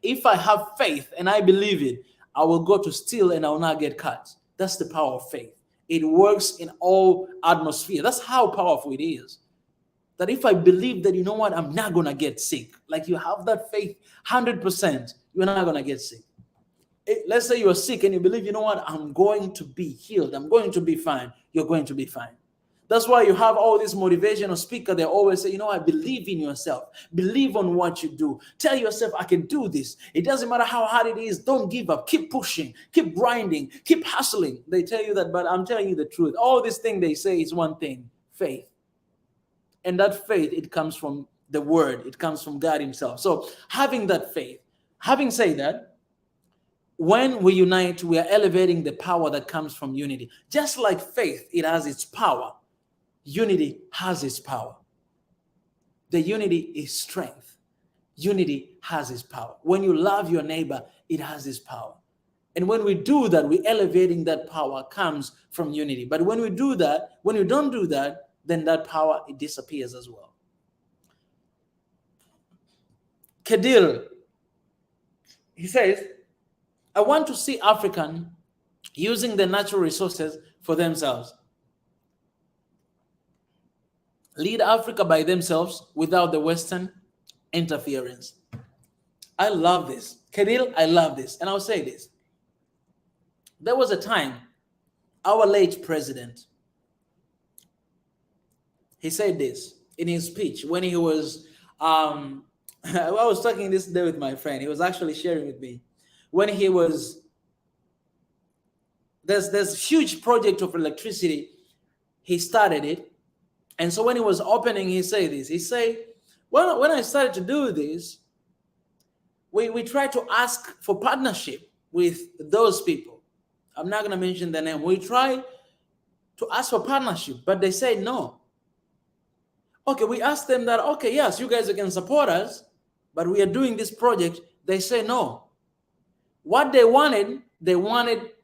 If I have faith and I believe it, I will go to steal and I will not get caught. That's the power of faith. It works in all atmosphere. That's how powerful it is. That if I believe that, you know what, I'm not going to get sick. Like you have that faith, 100%, you're not going to get sick. Let's say you're sick and you believe, you know what, I'm going to be healed. I'm going to be fine. You're going to be fine. That's why you have all these motivational speakers. They always say, I believe in yourself. Believe on what you do. Tell yourself, I can do this. It doesn't matter how hard it is. Don't give up. Keep pushing. Keep grinding. Keep hustling. They tell you that, but I'm telling you the truth. All this thing they say is one thing, faith. And that faith, it comes from the word. It comes from God himself. So having that faith, having said that, when we unite, we are elevating the power that comes from unity. Just like faith, it has its power. Unity has its power. The unity is strength. Unity has its power. When you love your neighbor, it has its power. And when we do that, we're elevating that power comes from unity. But when we do that, when you don't do that, then that power, it disappears as well. Kadir, he says, I want to see African using the natural resources for themselves. Lead Africa by themselves without the Western interference. I love this. Khalil, I love this. And I'll say this. There was a time our late president, He said this in his speech when he was, I was talking this day with my friend. He was actually sharing with me when he was, there's huge project of electricity. He started it. And so when he was opening, he said this. He said, well, when I started to do this, we tried to ask for partnership with those people. I'm not going to mention the name. We tried to ask for partnership, but they said no. Okay, we asked them that, okay, yes, you guys can support us, but we are doing this project. They say no. What they wanted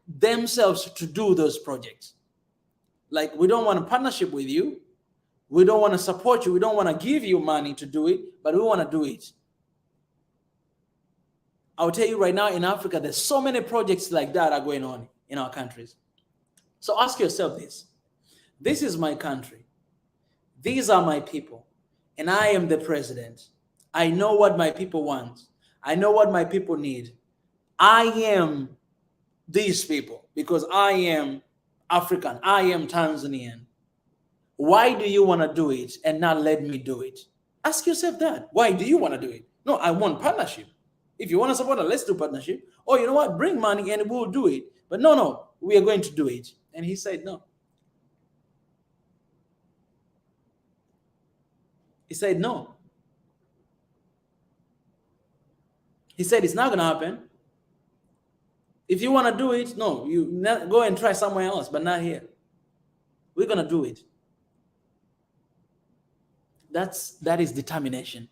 themselves to do those projects. Like, we don't want a partnership with you. We don't want to support you. We don't want to give you money to do it, but we want to do it. I'll tell you right now, in Africa, there's so many projects like that are going on in our countries. So ask yourself this. This is my country. These are my people. And I am the president. I know what my people want. I know what my people need. I am these people because I am African. I am Tanzanian. Why do you want to do it and not let me do it? Ask yourself that. Why do you want to do it? No, I want partnership. If you want to support us, let's do partnership. Or you know what? Bring money and we'll do it. But no, we are going to do it. And he said no. He said no. He said it's not going to happen. If you want to do it, no, go and try somewhere else, but not here. We're going to do it. That is determination.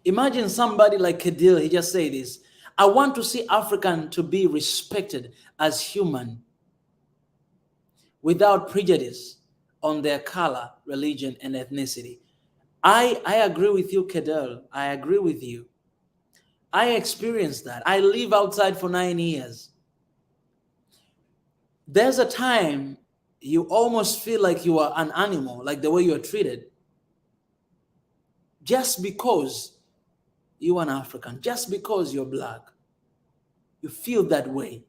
Imagine somebody like Kedil, he just said this. I want to see African to be respected as human without prejudice on their color, religion, and ethnicity. I agree with you, Kedil. I agree with you. I experienced that. I live outside for 9 years. There's a time you almost feel like you are an animal, like the way you are treated. Just because you are an African, just because you're black, you feel that way.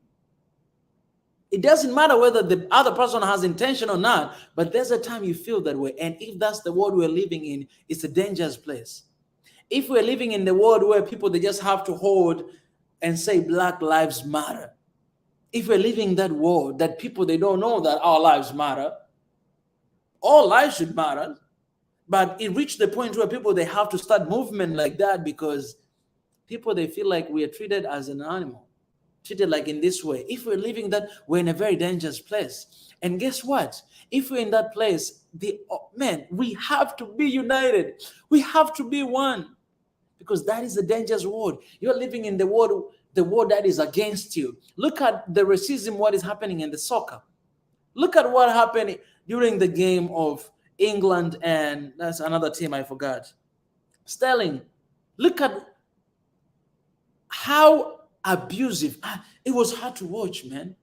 It doesn't matter whether the other person has intention or not, but there's a time you feel that way. And if that's the world we're living in, it's a dangerous place. If we're living in the world where people, they just have to hold and say Black Lives Matter. If we're living in that world that people, they don't know that our lives matter, all lives should matter. But it reached the point where people, they have to start movement like that because people, they feel like we are treated as an animal, treated like in this way. If we're living that, we're in a very dangerous place. And guess what? If we're in that place, we have to be united. We have to be one because that is a dangerous world. You're living in the world that is against you. Look at the racism, what is happening in the soccer. Look at what happened during the game of England and that's another team I forgot. Sterling. Look at how abusive. It was hard to watch, man.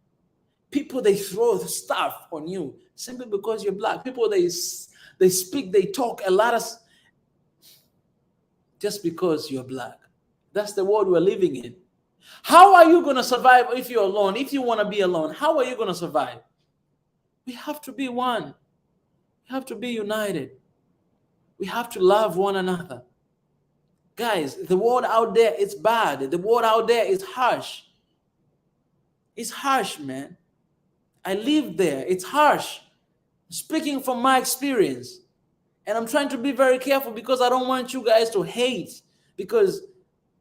People, they throw stuff on you simply because you're black. People, they speak, they talk a lot of just because you're black. That's the world we're living in. How are you going to survive if you're alone? If you want to be alone, how are you going to survive? We have to be one. We have to be united. We have to love one another. Guys, the world out there is bad. The world out there is harsh. It's harsh, man. I live there. It's harsh. Speaking from my experience. And I'm trying to be very careful because I don't want you guys to hate. Because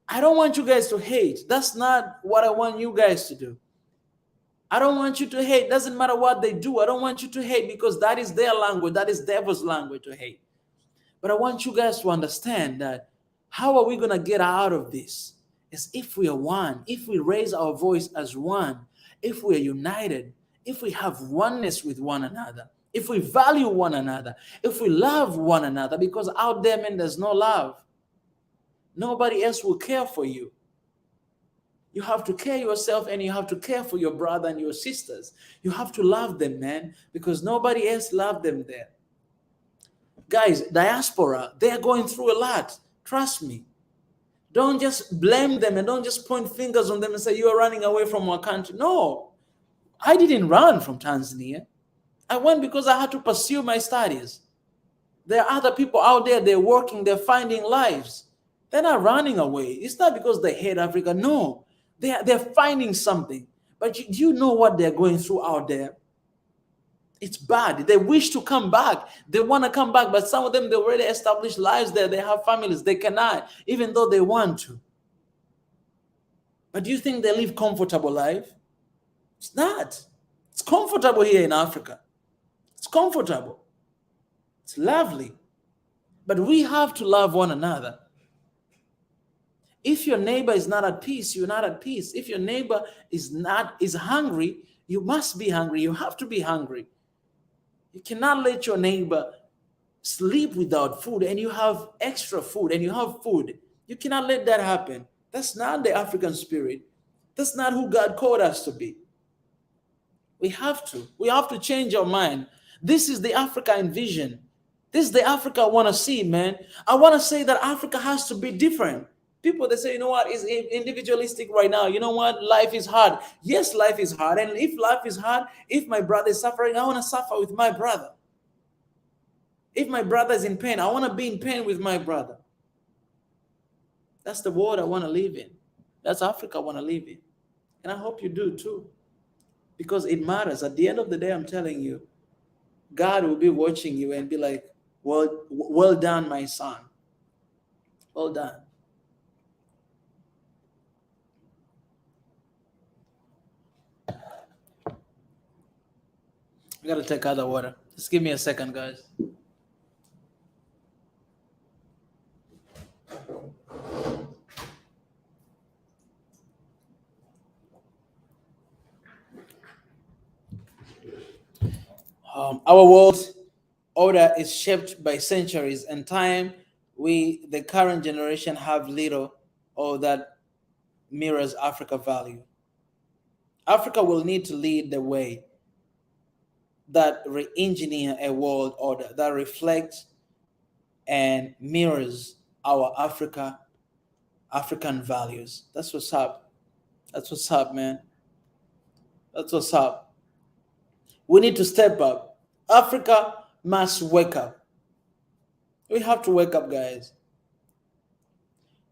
I don't want you guys to hate. That's not what I want you guys to do. I don't want you to hate. Doesn't matter what they do. I don't want you to hate because that is their language. That is devil's language to hate. But I want you guys to understand that how are we going to get out of this? Is if we are one, if we raise our voice as one, if we are united, if we have oneness with one another, if we value one another, if we love one another, because out there, man, there's no love. Nobody else will care for you. You have to care yourself and you have to care for your brother and your sisters. You have to love them, man, because nobody else loved them there. Guys, diaspora, they're going through a lot. Trust me. Don't just blame them and don't just point fingers on them and say, you are running away from our country. No. I didn't run from Tanzania. I went because I had to pursue my studies. There are other people out there, they're working, they're finding lives. They're not running away. It's not because they hate Africa. No, they're finding something. But do you know what they're going through out there? It's bad. They wish to come back. They want to come back, but some of them, they already established lives there. They have families. They cannot, even though they want to. But do you think they live comfortable life? It's not. It's comfortable here in Africa. It's comfortable. It's lovely. But we have to love one another. If your neighbor is not at peace, you're not at peace. If your neighbor is hungry, you must be hungry. You have to be hungry. You cannot let your neighbor sleep without food and you have extra food and you have food. You cannot let that happen. That's not the African spirit. That's not who God called us to be. We have to change our mind. This is the Africa envision. This is the Africa I want to see, man. I want to say that Africa has to be different. People, they say, you know what, it's individualistic right now. You know what, life is hard. Yes, life is hard. And if life is hard, if my brother is suffering, I want to suffer with my brother. If my brother is in pain, I want to be in pain with my brother. That's the world I want to live in. That's Africa I want to live in. And I hope you do too. Because it matters. At the end of the day, I'm telling you, God will be watching you and be like, well done, my son. Well done. I gotta take other water. Just give me a second, guys. Our world order is shaped by centuries and time. We, the current generation, have little or that mirrors Africa value. Africa will need to lead the way that re-engineer a world order that reflects and mirrors our African values. That's what's up. That's what's up, man. That's what's up. We need to step up. Africa must wake up. We have to wake up, guys.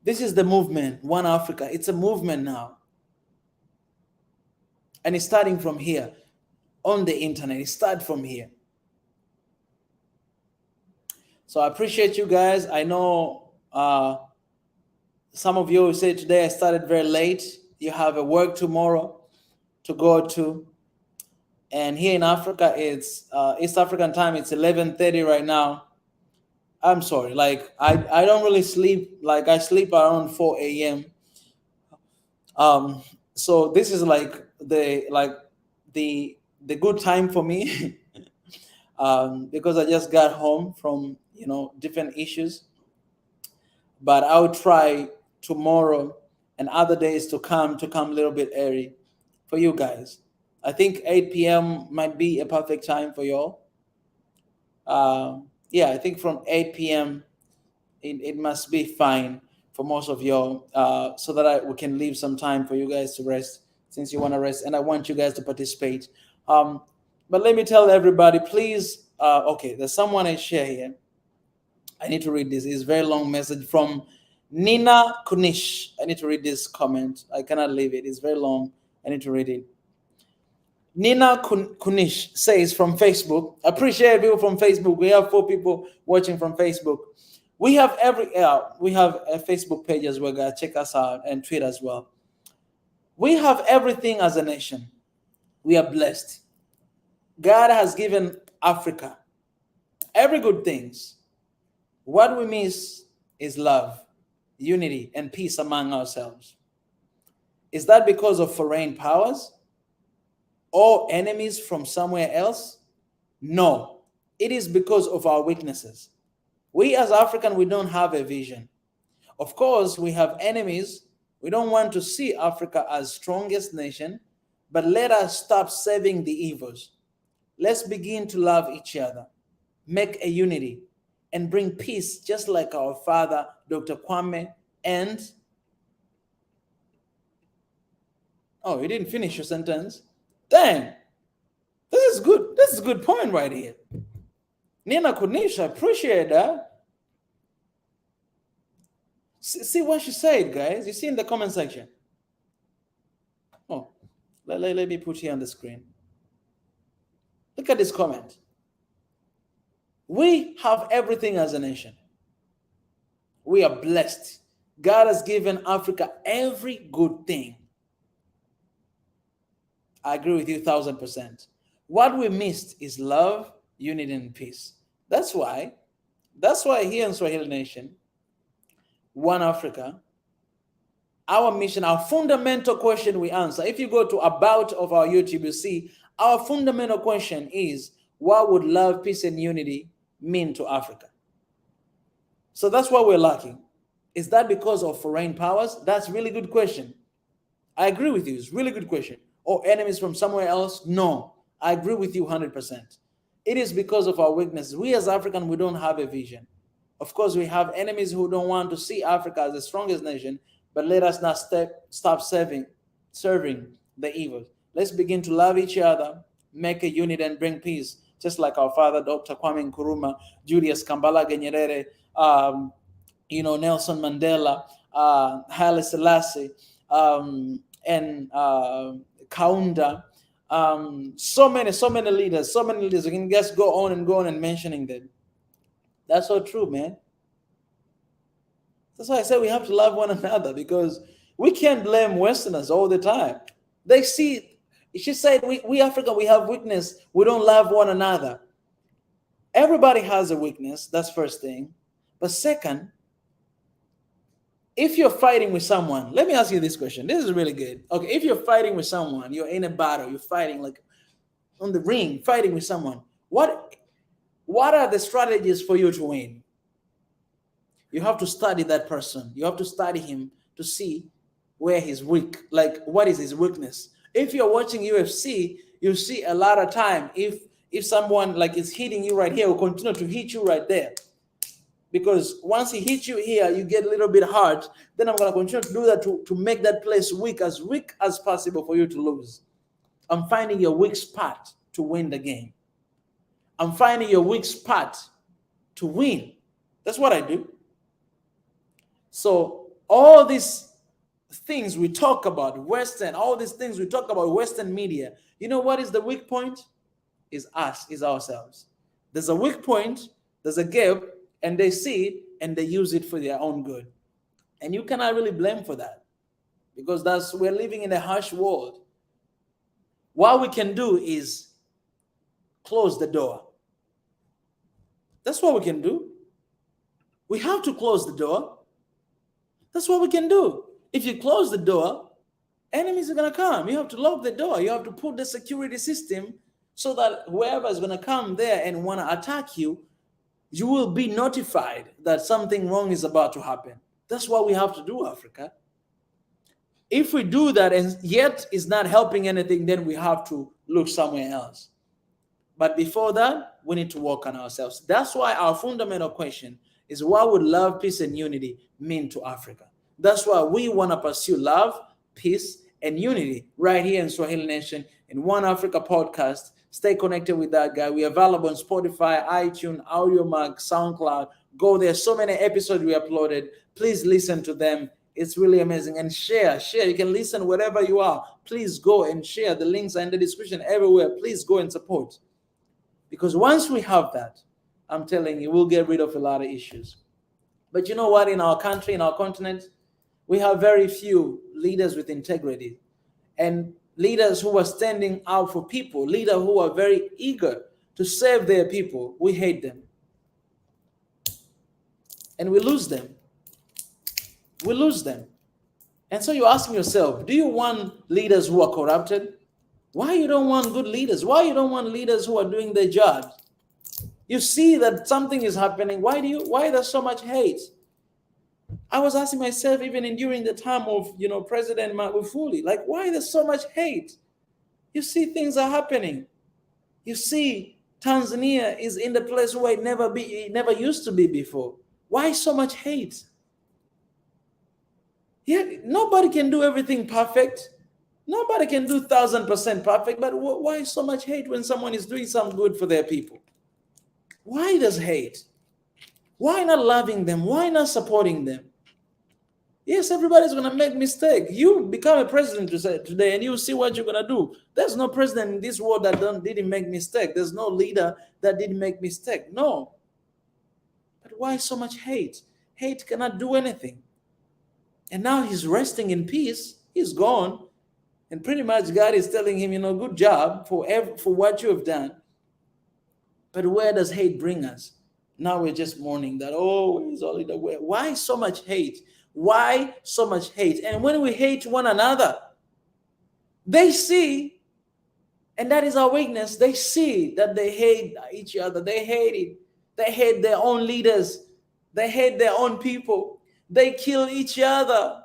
This is the movement, One Africa. It's a movement now. And it's starting from here. On the internet, it starts from here. So I appreciate you guys. I know some of you say today I started very late. You have a work tomorrow to go to. And here in Africa, it's East African time. It's 11:30 right now. I'm sorry. Like I don't really sleep. Like I sleep around 4 a.m. So this is like the good time for me because I just got home from different issues. But I'll try tomorrow and other days to come a little bit early for you guys. I think 8 p.m. might be a perfect time for y'all. Yeah, I think from 8 p.m. it must be fine for most of y'all, so that we can leave some time for you guys to rest, since you want to rest, and I want you guys to participate. But let me tell everybody, please. Okay, there's someone I share here. I need to read this. It's a very long message from Nina Kunish. I need to read this comment. I cannot leave it. It's very long. I need to read it. Nina Kunish says from Facebook. Appreciate people from Facebook. We have 4 people watching from Facebook. We have a Facebook page as well, guys. Check us out, and tweet as well. We have everything as a nation. We are blessed. God has given Africa every good things. What we miss is love, unity, and peace among ourselves. Is that because of foreign powers or enemies from somewhere else? No, it is because of our weaknesses. We as Africans, we don't have a vision. Of course, we have enemies. We don't want to see Africa as strongest nation, but let us stop serving the evils. Let's begin to love each other, make a unity, and bring peace, just like our father, Dr. Kwame, and... Oh, you didn't finish your sentence? Dang, This is good. This is a good point right here. Nina Kunisha, appreciate that. See what she said, guys. You see in the comment section. Oh, let me put here on the screen. Look at this comment. We have everything as a nation. We are blessed. God has given Africa every good thing. I agree with you 1,000%. What we missed is love, unity, and peace. That's why here in Swahili Nation, One Africa, our mission, our fundamental question we answer. If you go to about of our YouTube, you see our fundamental question is, what would love, peace, and unity mean to Africa? So that's what we're lacking. Is that because of foreign powers? That's a really good question. I agree with you. It's a really good question. Or enemies from somewhere else? No, I agree with you 100%. It is because of our weaknesses. We as Africans, we don't have a vision. Of course, we have enemies who don't want to see Africa as the strongest nation, but let us not stop serving the evil. Let's begin to love each other, make a unit, and bring peace, just like our father, Dr. Kwame Nkrumah, Julius Kambala Nyerere, Nelson Mandela, Haile Selassie, and Kaunda. So many leaders. We can just go on and mentioning them. That's so true, man. That's why I say we have to love one another, because we can't blame Westerners all the time. They see, she said, we Africa, we have weakness. We don't love one another. Everybody has a weakness. That's first thing. But second, if you're fighting with someone, let me ask you this question. This is really good. Okay, if you're fighting with someone, you're in a battle, you're fighting like on the ring, fighting with someone, what are the strategies for you to win? You have to study that person. You have to study him to see where he's weak. Like, what is his weakness? If you're watching UFC, you see a lot of time, if someone like is hitting you right here, will continue to hit you right there. Because once he hits you here, you get a little bit hard. Then I'm going to continue to do that to make that place weak as possible for you to lose. I'm finding your weak spot to win the game. I'm finding your weak spot to win. That's what I do. So all these things we talk about, all these things we talk about Western media, you know what is the weak point? Is us, is ourselves. There's a weak point, there's a gap, and they see it and they use it for their own good. And you cannot really blame for that, because we're living in a harsh world. What we can do is close the door. That's what we can do. We have to close the door. That's what we can do. If you close the door, enemies are going to come. You have to lock the door. You have to put the security system so that whoever is going to come there and want to attack you, you will be notified that something wrong is about to happen. That's what we have to do, Africa. If we do that and yet it's not helping anything, then we have to look somewhere else. But before that, we need to work on ourselves. That's why our fundamental question is, what would love, peace, and unity mean to Africa? That's why we want to pursue love, peace, and unity right here in Swahili Nation in One Africa podcast. Stay connected with that guy. We're available on Spotify, iTunes, AudioMac, SoundCloud. Go there. So many episodes we uploaded. Please listen to them. It's really amazing. And share. You can listen wherever you are. Please go and share. The links are in the description everywhere. Please go and support. Because once we have that, I'm telling you, we'll get rid of a lot of issues. But you know what? In our country, in our continent, we have very few leaders with integrity. And leaders who are standing out for people, leaders who are very eager to serve their people, we hate them. And we lose them. We lose them. And so you're asking yourself, do you want leaders who are corrupted? Why you don't want good leaders? Why you don't want leaders who are doing their jobs? You see that something is happening. Why there's so much hate? I was asking myself, even during the time of President Magufuli, like, why there's so much hate? You see things are happening. You see Tanzania is in the place where it never used to be before. Why so much hate? Yeah, nobody can do everything perfect. Nobody can do 1,000% perfect, but why so much hate when someone is doing some good for their people? Why does hate? Why not loving them? Why not supporting them? Yes, everybody's gonna make mistake. You become a president today, and you see what you're gonna do. There's no president in this world that didn't make mistake. There's no leader that didn't make mistake. No. But why so much hate? Hate cannot do anything. And now he's resting in peace. He's gone, and pretty much God is telling him, good job for what you have done. But where does hate bring us? Now we're just mourning that, he's only the way. Why so much hate? Why so much hate? And when we hate one another, they see, and that is our weakness, they see that they hate each other. They hate it. They hate their own leaders. They hate their own people. They kill each other.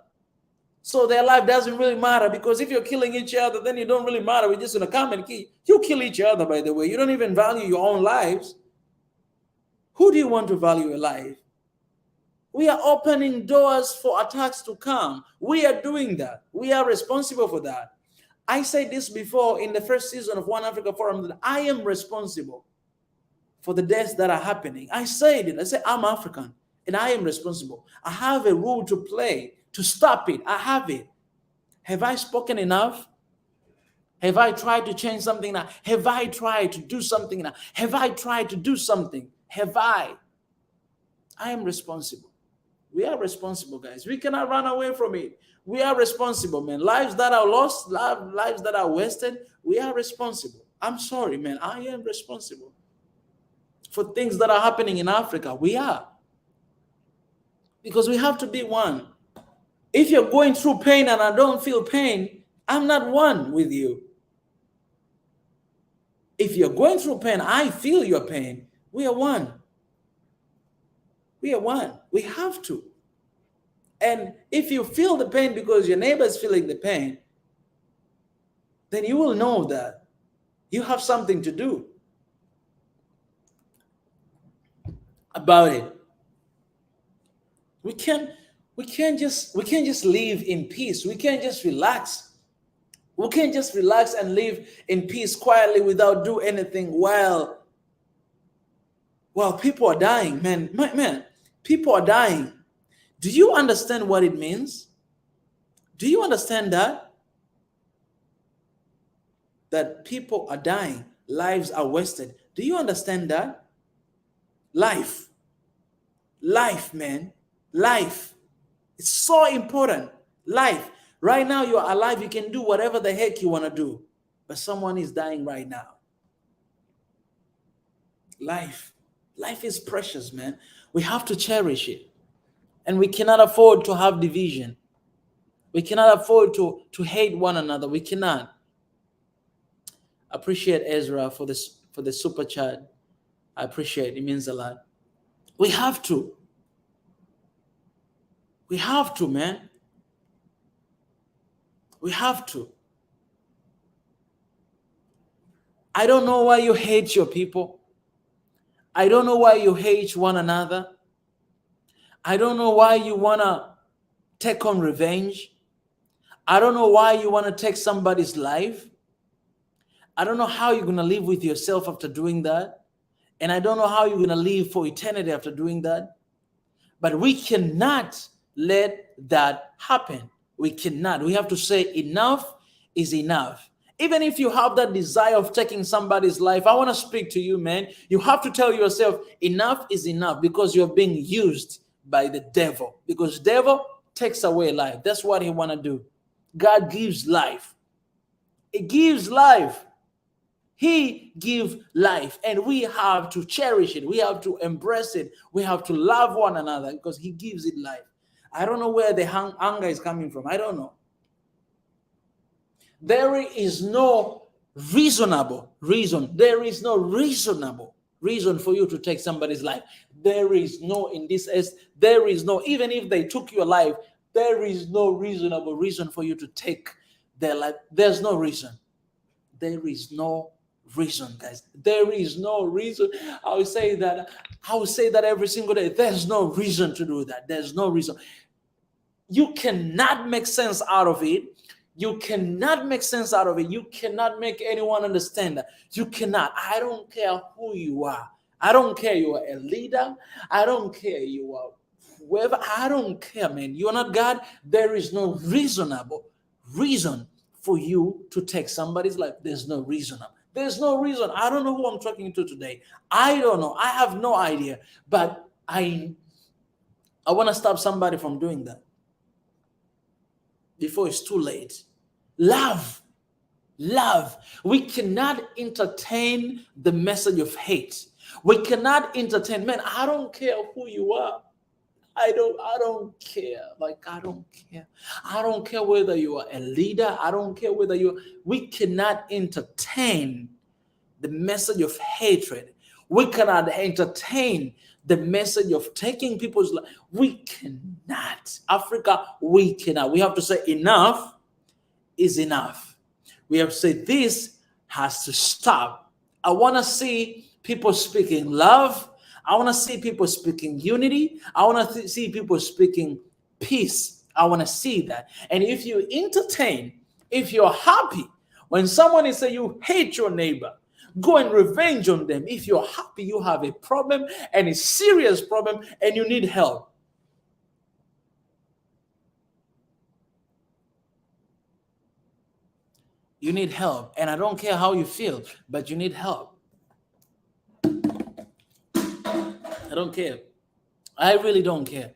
So their life doesn't really matter, because if you're killing each other, then you don't really matter. We're just going to come and kill. You kill each other, by the way. You don't even value your own lives. Who do you want to value your life? We are opening doors for attacks to come. We are doing that. We are responsible for that. I said this before in the first season of One Africa Forum, that I am responsible for the deaths that are happening. I said it. I said, I'm African and I am responsible. I have a role to play to stop it. I have it. Have I spoken enough? Have I tried to change something now? Have I tried to do something now? Have I tried to do something? Have I? I am responsible. We are responsible, guys. We cannot run away from it. We are responsible, man. Lives that are lost, lives that are wasted, we are responsible. I'm sorry, man. I am responsible for things that are happening in Africa. We are. Because we have to be one. If you're going through pain and I don't feel pain, I'm not one with you. If you're going through pain, I feel your pain. We are one. We are one. We have to. And if you feel the pain because your neighbor is feeling the pain, then you will know that you have something to do about it. We can't just live in peace. We can't just relax. We can't just relax and live in peace quietly without do anything while people are dying, man, people are dying. Do you understand what it means? Do you understand that? That people are dying, lives are wasted. Do you understand that? Life, man, life. It's so important. Life. Right now you are alive, you can do whatever the heck you want to do, but someone is dying right now. Life is precious, man. We have to cherish it. And we cannot afford to have division. We cannot afford to hate one another. We cannot. Appreciate Ezra for the super chat. I appreciate it. It means a lot. We have to. We have to, man. We have to. I don't know why you hate your people. I don't know why you hate one another. I don't know why you want to take on revenge. I don't know why you want to take somebody's life. I don't know how you're going to live with yourself after doing that. And I don't know how you're going to live for eternity after doing that. But we cannot let that happen. We cannot. We have to say enough is enough. Even if you have that desire of taking somebody's life, I want to speak to you, man. You have to tell yourself enough is enough, because you're being used by the devil. Because devil takes away life. That's what he want to do. God gives life. He gives life. He gives life, and we have to cherish it. We have to embrace it. We have to love one another because he gives it life. I don't know where the anger is coming from. I don't know. There is no reasonable reason. There is no reasonable reason for you to take somebody's life. There is no, in this case, there is no, even if they took your life, there is no reasonable reason for you to take their life. There's no reason. There is no reason, guys. There is no reason. I would say that every single day. There's no reason to do that. There's no reason. You cannot make sense out of it. You cannot make sense out of it. You cannot make anyone understand that. You cannot. I don't care who you are. I don't care you are a leader. I don't care you are whoever. I don't care, man. You are not God. There is no reasonable reason for you to take somebody's life. There's no reason. There's no reason. I don't know who I'm talking to today. I don't know. I have no idea. But I want to stop somebody from doing that before it's too late. Love. We cannot entertain the message of hate. We cannot entertain. Man, I don't care who you are. I don't care. Like, I don't care. I don't care whether you are a leader. I don't care whether we cannot entertain the message of hatred. We cannot entertain the message of taking people's life. We cannot. Africa, we cannot. We have to say enough is enough. We have to say this has to stop. I want to see people speaking love. I want to see people speaking unity. I want to see people speaking peace. I want to see that. And if you entertain, if you're happy, when someone is saying you hate your neighbor, go and revenge on them. If you're happy, you have a problem, and a serious problem, and you need help. You need help. And I don't care how you feel, but you need help. I don't care. I really don't care.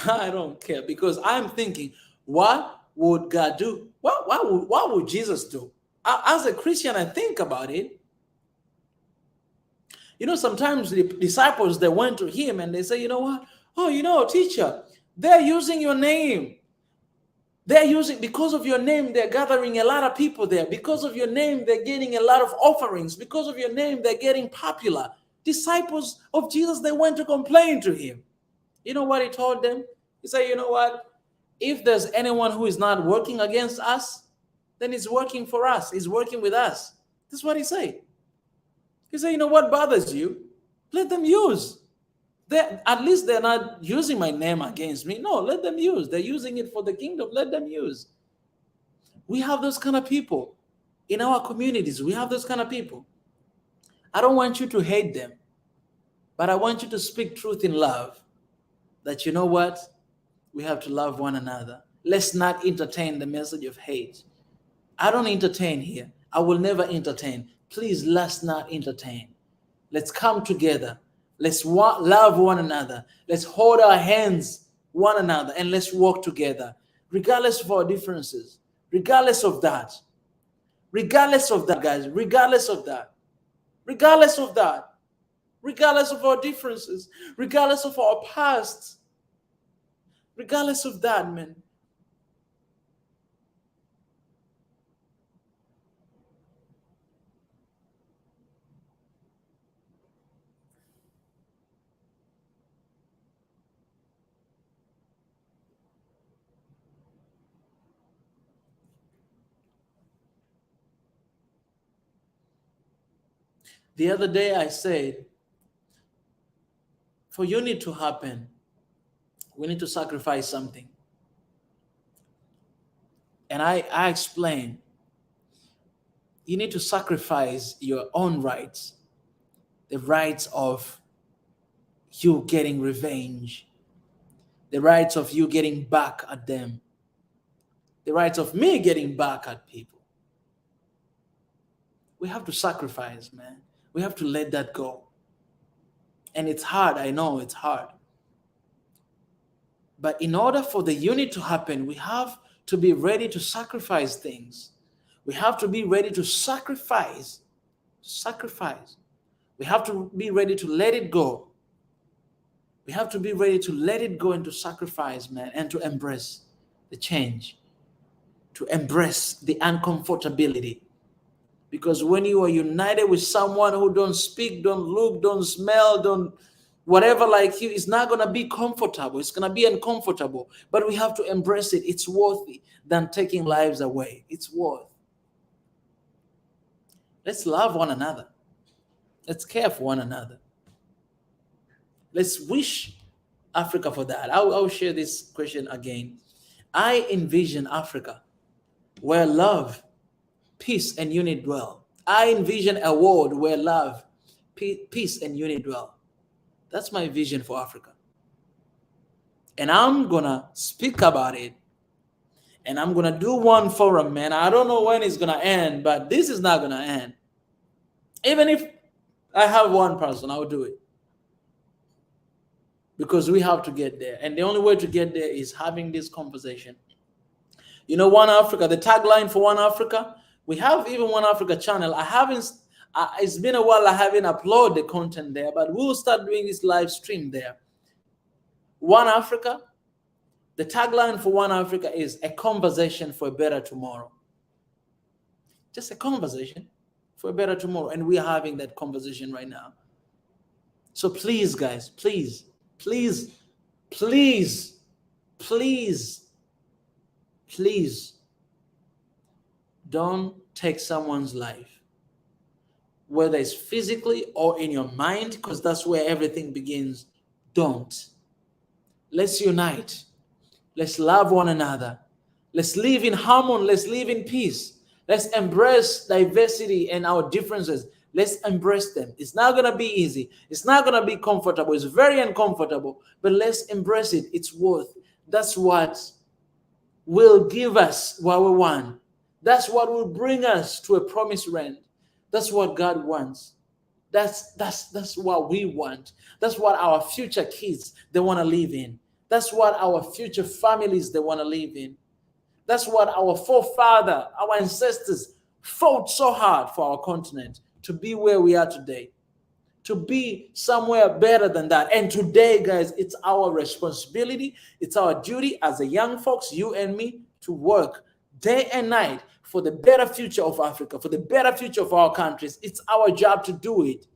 I don't care, because I'm thinking, what would God do? What would Jesus do? As a Christian, I think about it. You know, sometimes the disciples, they went to him and they say, you know what? Oh, teacher, they're using your name. They're using, because of your name, they're gathering a lot of people there. Because of your name, they're getting a lot of offerings. Because of your name, they're getting popular. Disciples of Jesus, they went to complain to him. You know what he told them? He said, you know what? If there's anyone who is not working against us, then it's working for us. It's working with us. That's what he said. He said, you know what bothers you? Let them use. At least they're not using my name against me. No, let them use. They're using it for the kingdom. Let them use. We have those kind of people in our communities. We have those kind of people. I don't want you to hate them, but I want you to speak truth in love. That, you know what? We have to love one another. Let's not entertain the message of hate. I don't entertain here. I will never entertain. Please, let's not entertain. Let's come together. Let's love one another. Let's hold our hands one another, and let's walk together, regardless of our differences, regardless of that, guys, regardless of that, regardless of our differences, regardless of our past, regardless of that, man. The other day I said, for unity to happen, we need to sacrifice something. And I explained, you need to sacrifice your own rights, the rights of you getting revenge, the rights of you getting back at them, the rights of me getting back at people. We have to sacrifice, man. We have to let that go. And it's hard. I know it's hard. But in order for the unity to happen, we have to be ready to sacrifice things. We have to be ready to sacrifice. We have to be ready to let it go. We have to be ready to let it go and to sacrifice, man, and to embrace the change, to embrace the uncomfortability. Because when you are united with someone who don't speak, don't look, don't smell, don't whatever like you, it's not going to be comfortable. It's going to be uncomfortable. But we have to embrace it. It's worthy than taking lives away. It's worth. Let's love one another. Let's care for one another. Let's wish Africa for that. I'll share this question again. I envision Africa where love, peace, and unity dwell. I envision a world where love, peace, and unity dwell. That's my vision for Africa. And I'm going to speak about it. And I'm going to do one forum, man. I don't know when it's going to end, but this is not going to end. Even if I have one person, I'll do it. Because we have to get there. And the only way to get there is having this conversation. You know, One Africa, the tagline for One Africa, we have even One Africa channel. It's been a while I haven't uploaded the content there, but we'll start doing this live stream there. One Africa, the tagline for One Africa is a conversation for a better tomorrow. Just a conversation for a better tomorrow. And we're having that conversation right now. So please, guys, please, please, please, please, please don't take someone's life, whether it's physically or in your mind, because that's where everything begins. Don't. Let's unite. Let's love one another. Let's live in harmony. Let's live in peace. Let's embrace diversity and our differences. Let's embrace them. It's not going to be easy. It's not going to be comfortable. It's very uncomfortable, but let's embrace it. It's worth. That's what will give us what we want. That's what will bring us to a promised land. That's what God wants. That's what we want. That's what our future kids, they want to live in. That's what our future families, they want to live in. That's what our forefather, our ancestors fought so hard for our continent to be where we are today, to be somewhere better than that. And today, guys, it's our responsibility, it's our duty as a young folks, you and me, to work day and night for the better future of Africa, for the better future of our countries. It's our job to do it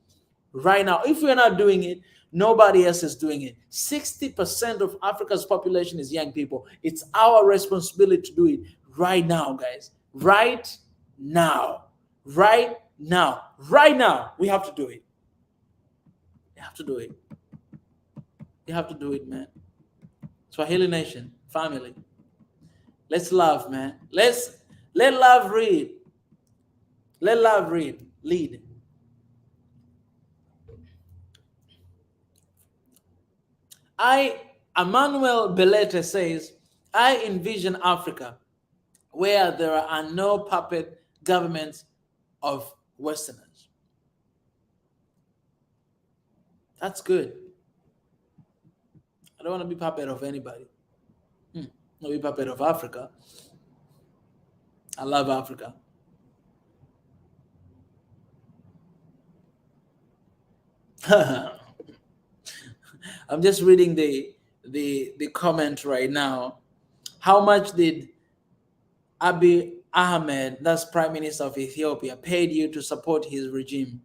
right now. If we're not doing it, nobody else is doing it. 60% of Africa's population is young people. It's our responsibility to do it right now, guys. Right now. Right now. Right now. We have to do it. You have to do it. You have to do it, man. Swahili Nation, family. Let's love, man. Let love read. Let love read. Lead. Emmanuel Belete says, I envision Africa where there are no puppet governments of Westerners. That's good. I don't want to be puppet of anybody. Not be puppet of Africa. I love Africa. I'm just reading the comment right now. How much did Abiy Ahmed, that's Prime Minister of Ethiopia, paid you to support his regime?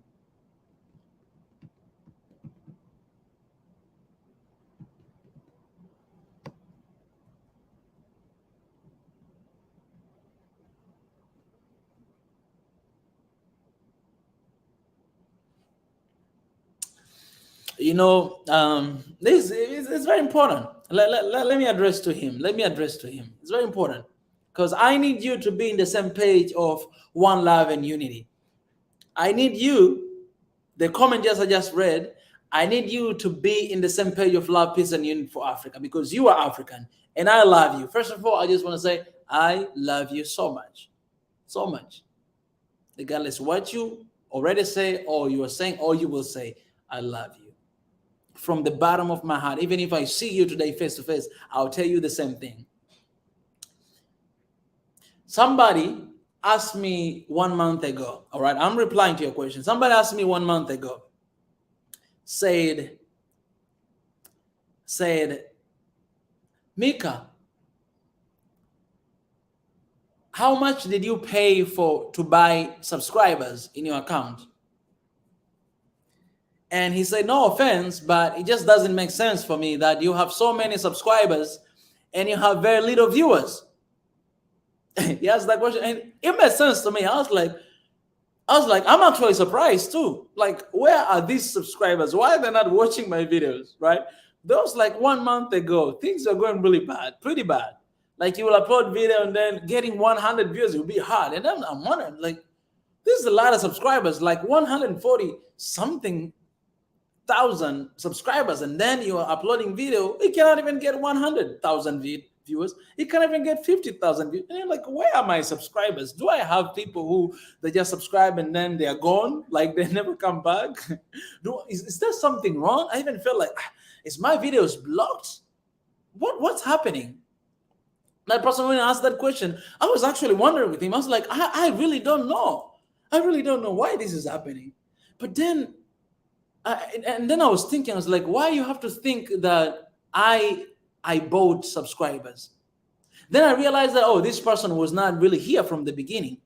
You know, this is very important. Let me address to him. Let me address to him. It's very important because I need you to be in the same page of one love and unity. I need you, the comment I just read, I need you to be in the same page of love, peace, and unity for Africa because you are African and I love you. First of all, I just want to say, I love you so much. So much. Regardless what you already say or you are saying or you will say, I love you. From the bottom of my heart, even if I see you today face to face, I'll tell you the same thing. Somebody asked me 1 month ago, all right, I'm replying to your question. Somebody asked me 1 month ago, said, Mika, how much did you pay to buy subscribers in your account? And he said, no offense, but it just doesn't make sense for me that you have so many subscribers and you have very little viewers. He asked that question and it made sense to me. I was like, I'm actually surprised too. Like, where are these subscribers? Why are they not watching my videos, right? Those like 1 month ago, things are going really bad, pretty bad. Like you will upload video and then getting 100 views will be hard. And then I'm wondering, like, this is a lot of subscribers, like 140 something thousand subscribers, and then you are uploading video, you cannot even get 100,000 viewers. You can't even get 50,000 views. And you're like, where are my subscribers? Do I have people who they just subscribe and then they are gone, like they never come back? Is there something wrong? I even felt like, is my videos blocked? What's happening? That person, when I asked that question, I was actually wondering with him. I was like, I really don't know. I really don't know why this is happening. But then, and then I was thinking, I was like, why you have to think that I bought subscribers? Then I realized that, oh, this person was not really here from the beginning.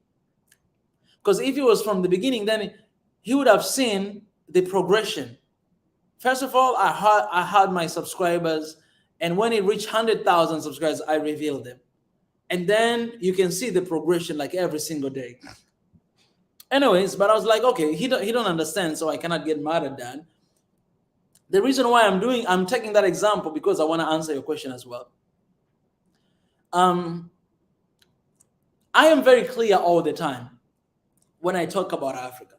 Because if he was from the beginning, then he would have seen the progression. First of all, I had my subscribers, and when it reached 100,000 subscribers, I revealed them. And then you can see the progression like every single day. Anyways, but I was like, okay, he don't understand, so I cannot get mad at that. The reason why I'm taking that example because I want to answer your question as well. I am very clear all the time when I talk about Africa.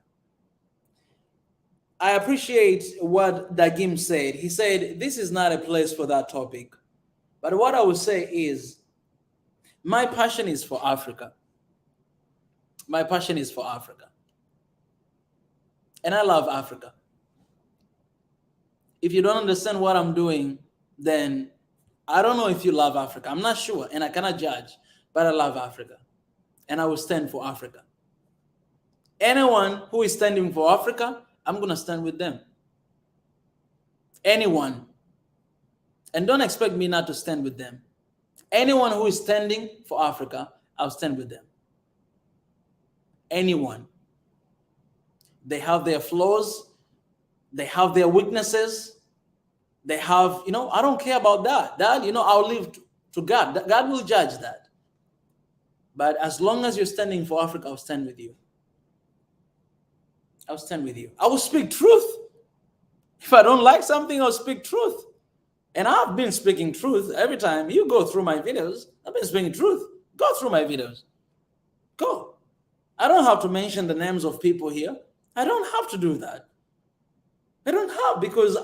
I appreciate what Dagim said. He said, this is not a place for that topic. But what I would say is, my passion is for Africa. My passion is for Africa. And I love Africa. If you don't understand what I'm doing, then I don't know if you love Africa. I'm not sure, and I cannot judge, but I love Africa. And I will stand for Africa. Anyone who is standing for Africa, I'm going to stand with them. Anyone. And don't expect me not to stand with them. Anyone who is standing for Africa, I'll stand with them. Anyone. They have their flaws. They have their weaknesses. They have, I don't care about that. That, I'll leave to God. God will judge that. But as long as you're standing for Africa, I'll stand with you. I'll stand with you. I will speak truth. If I don't like something, I'll speak truth. And I've been speaking truth every time you go through my videos. I've been speaking truth. Go through my videos. Go. I don't have to mention the names of people here. I don't have to do that. I don't have, because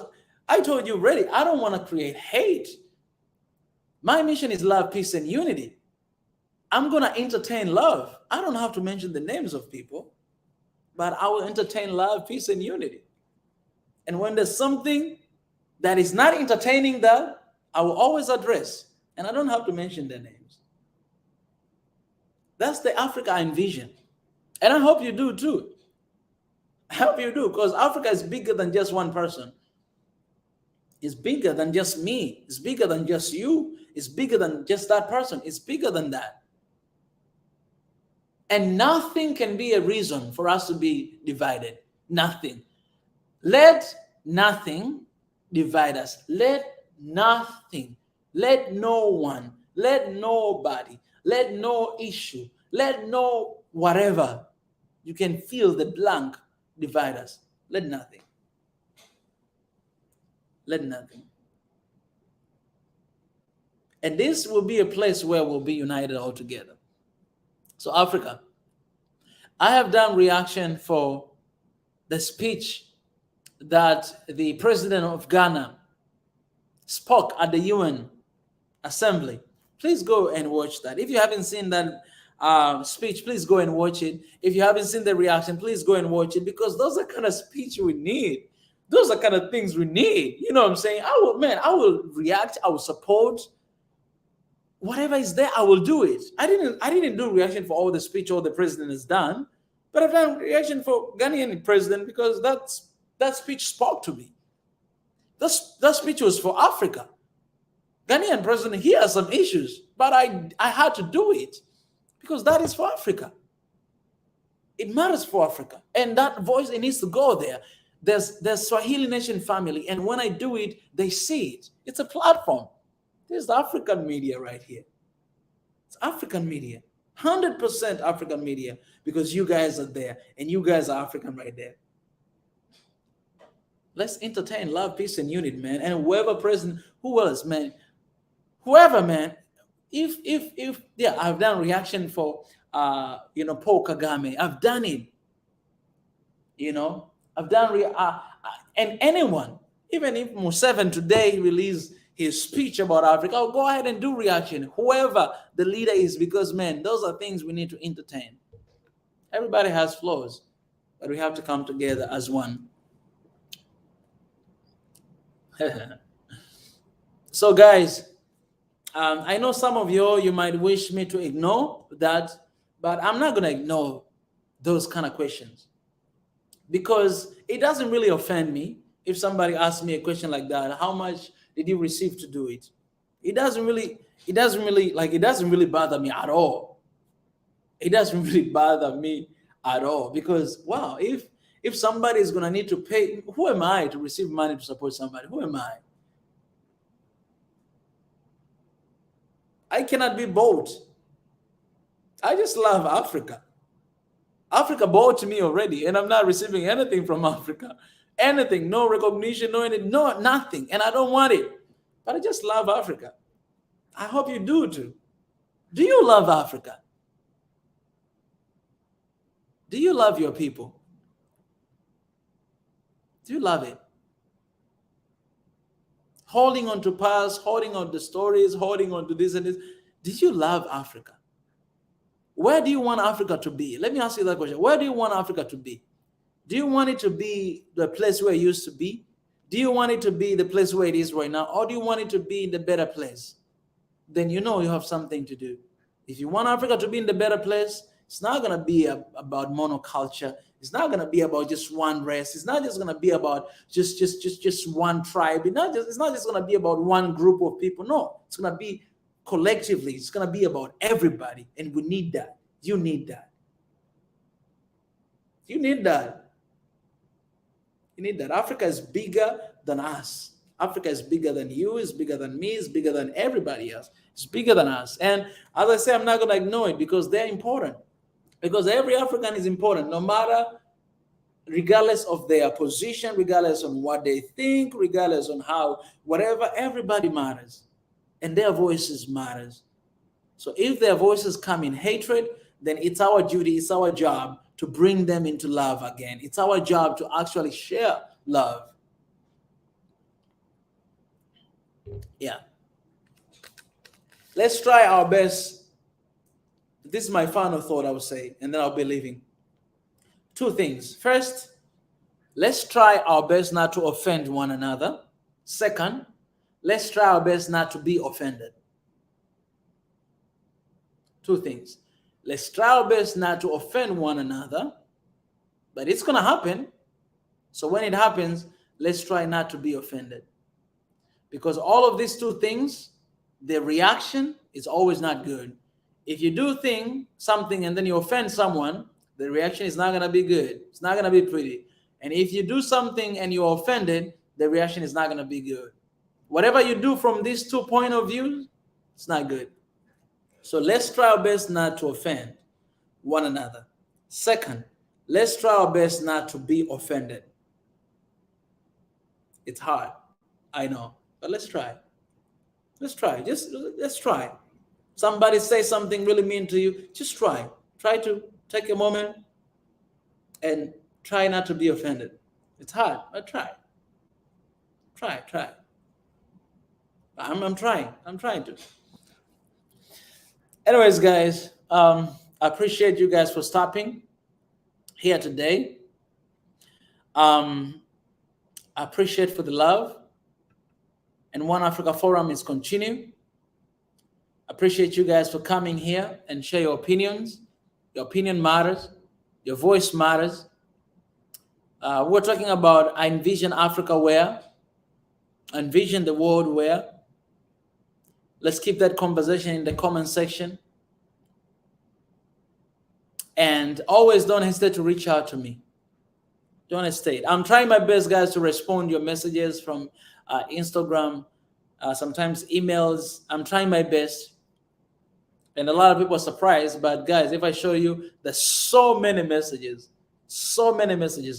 I told you already, I don't want to create hate. My mission is love, peace, and unity. I'm going to entertain love. I don't have to mention the names of people, but I will entertain love, peace, and unity. And when there's something that is not entertaining that, I will always address, and I don't have to mention their names. That's the Africa I envision. And I hope you do too. I hope you do, because Africa is bigger than just one person. It's bigger than just me. It's bigger than just you. It's bigger than just that person. It's bigger than that. And nothing can be a reason for us to be divided. Nothing. Let nothing divide us. Let nothing. Let no one. Let nobody. Let no issue. Let no whatever. You can feel the blank divide us. Let nothing. Let nothing. And this will be a place where we'll be united all together. So Africa, I have done reaction for the speech that the president of Ghana spoke at the UN Assembly. Please go and watch that. If you haven't seen that speech, please go and watch it. If you haven't seen the reaction, please go and watch it, because those are kind of speech we need. Those are kind of things we need. You know what I'm saying? I will react. I will support. Whatever is there, I will do it. I didn't do reaction for all the speech all the president has done, but I've done reaction for Ghanaian president because that speech spoke to me. That speech was for Africa. Ghanaian president, he has some issues, but I had to do it because that is for Africa. It matters for Africa, and that voice, it needs to go there. There's Swahili Nation family, and when I do it, they see it. It's a platform. There's African media right here. It's African media, 100% African media, because you guys are there, and you guys are African right there. Let's entertain love, peace, and unity, man. And whoever president, who else, man? Whoever, man. if yeah, I've done reaction for Paul Kagame. I've done it. I've done and anyone, even if Museveni today released his speech about Africa, I'll go ahead and do reaction, whoever the leader is, because man, those are things we need to entertain. Everybody has flaws, but we have to come together as one. So guys, I know some of you might wish me to ignore that, but I'm not going to ignore those kind of questions, because it doesn't really offend me if somebody asks me a question like that. How much did you receive to do it? It doesn't really bother me at all. It doesn't really bother me at all, because wow, if somebody is going to need to pay, who am I to receive money to support somebody? Who am I? I cannot be bought. I just love Africa. Africa bought me already, and I'm not receiving anything from Africa. Anything, no recognition, no nothing, and I don't want it. But I just love Africa. I hope you do too. Do you love Africa? Do you love your people? Do you love it? Holding on to past, holding on to stories, holding on to this and this. Do you love Africa? Where do you want Africa to be? Let me ask you that question. Where do you want Africa to be? Do you want it to be the place where it used to be? Do you want it to be the place where it is right now? Or do you want it to be in the better place? Then you have something to do. If you want Africa to be in the better place, it's not going to be about monoculture. It's not going to be about just one race. It's not just going to be about just one tribe. It's not just going to be about one group of people. No, it's going to be collectively. It's going to be about everybody. And we need that. You need that. You need that. You need that. Africa is bigger than us. Africa is bigger than you, is bigger than me, is bigger than everybody else. It's bigger than us. And as I say, I'm not going to ignore it, because they're important. Because every African is important, no matter, regardless of their position, regardless on what they think, regardless on how, whatever, everybody matters. And their voices matters. So if their voices come in hatred, then it's our duty, it's our job to bring them into love again. It's our job to actually share love. Yeah. Let's try our best. This is my final thought, I would say, and then I'll be leaving. Two things. First, let's try our best not to offend one another. Second, let's try our best not to be offended. Two things. Let's try our best not to offend one another, but it's going to happen. So when it happens, let's try not to be offended. Because all of these two things, the reaction is always not good. If you do something and then you offend someone, the reaction is not going to be good. It's not going to be pretty. And if you do something and you're offended, the reaction is not going to be good. Whatever you do from these 2 points of view, it's not good. So let's try our best not to offend one another. Second, let's try our best not to be offended. It's hard, I know, but let's try. Let's try. Let's try. Somebody say something really mean to you, just try. Try to take a moment and try not to be offended. It's hard, but try. Try. I'm trying to. Anyways, guys, I appreciate you guys for stopping here today. I appreciate for the love. And One Africa Forum is continuing. Appreciate you guys for coming here and share your opinions. Your opinion matters. Your voice matters. We're talking about I envision Africa where? Envision the world where? Let's keep that conversation in the comment section. And always don't hesitate to reach out to me. Don't hesitate. I'm trying my best, guys, to respond to your messages from Instagram, sometimes emails. I'm trying my best. And a lot of people are surprised, but guys, if I show you, there's so many messages,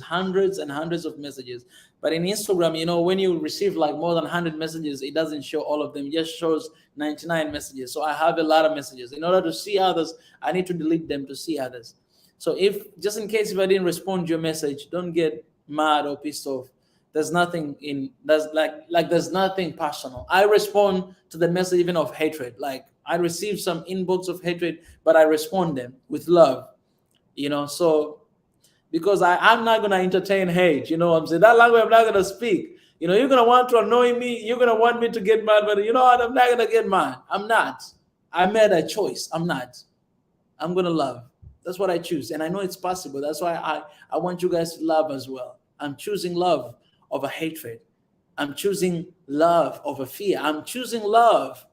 hundreds and hundreds of messages But in Instagram, you know, when you receive like more than 100 messages, it doesn't show all of them. It just shows 99 messages. So I have a lot of messages. In order to see others, I need to delete them to see others. So if, just in case if I didn't respond to your message, don't get mad or pissed off. There's nothing in, there's like there's nothing personal. I respond to the message even of hatred. Like I receive some inbox of hatred, but I respond them with love. You know, so because I'm not gonna entertain hate, you know what I'm saying? That language I'm not gonna speak. You know, you're gonna want to annoy me, you're gonna want me to get mad, but you know what? I'm not gonna get mad. I'm not. I made a choice. I'm not. I'm gonna love. That's what I choose. And I know it's possible. That's why I want you guys to love as well. I'm choosing love over hatred. I'm choosing love over fear. I'm choosing love.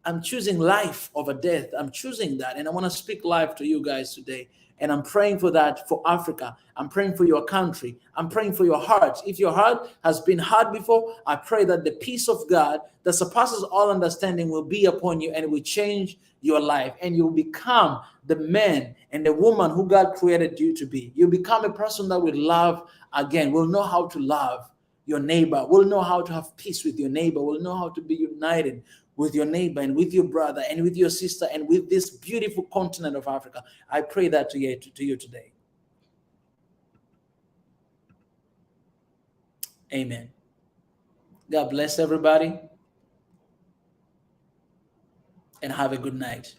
I'm choosing life over death. I'm choosing that. And I want to speak life to you guys today. And I'm praying for that for Africa. I'm praying for your country. I'm praying for your heart. If your heart has been hard before, I pray that the peace of God that surpasses all understanding will be upon you and will change your life. And you'll become the man and the woman who God created you to be. You'll become a person that will love again, will know how to love your neighbor, will know how to have peace with your neighbor, will know how to be united with your neighbor and with your brother and with your sister and with this beautiful continent of Africa. I pray that to you today. Amen. God bless everybody and have a good night.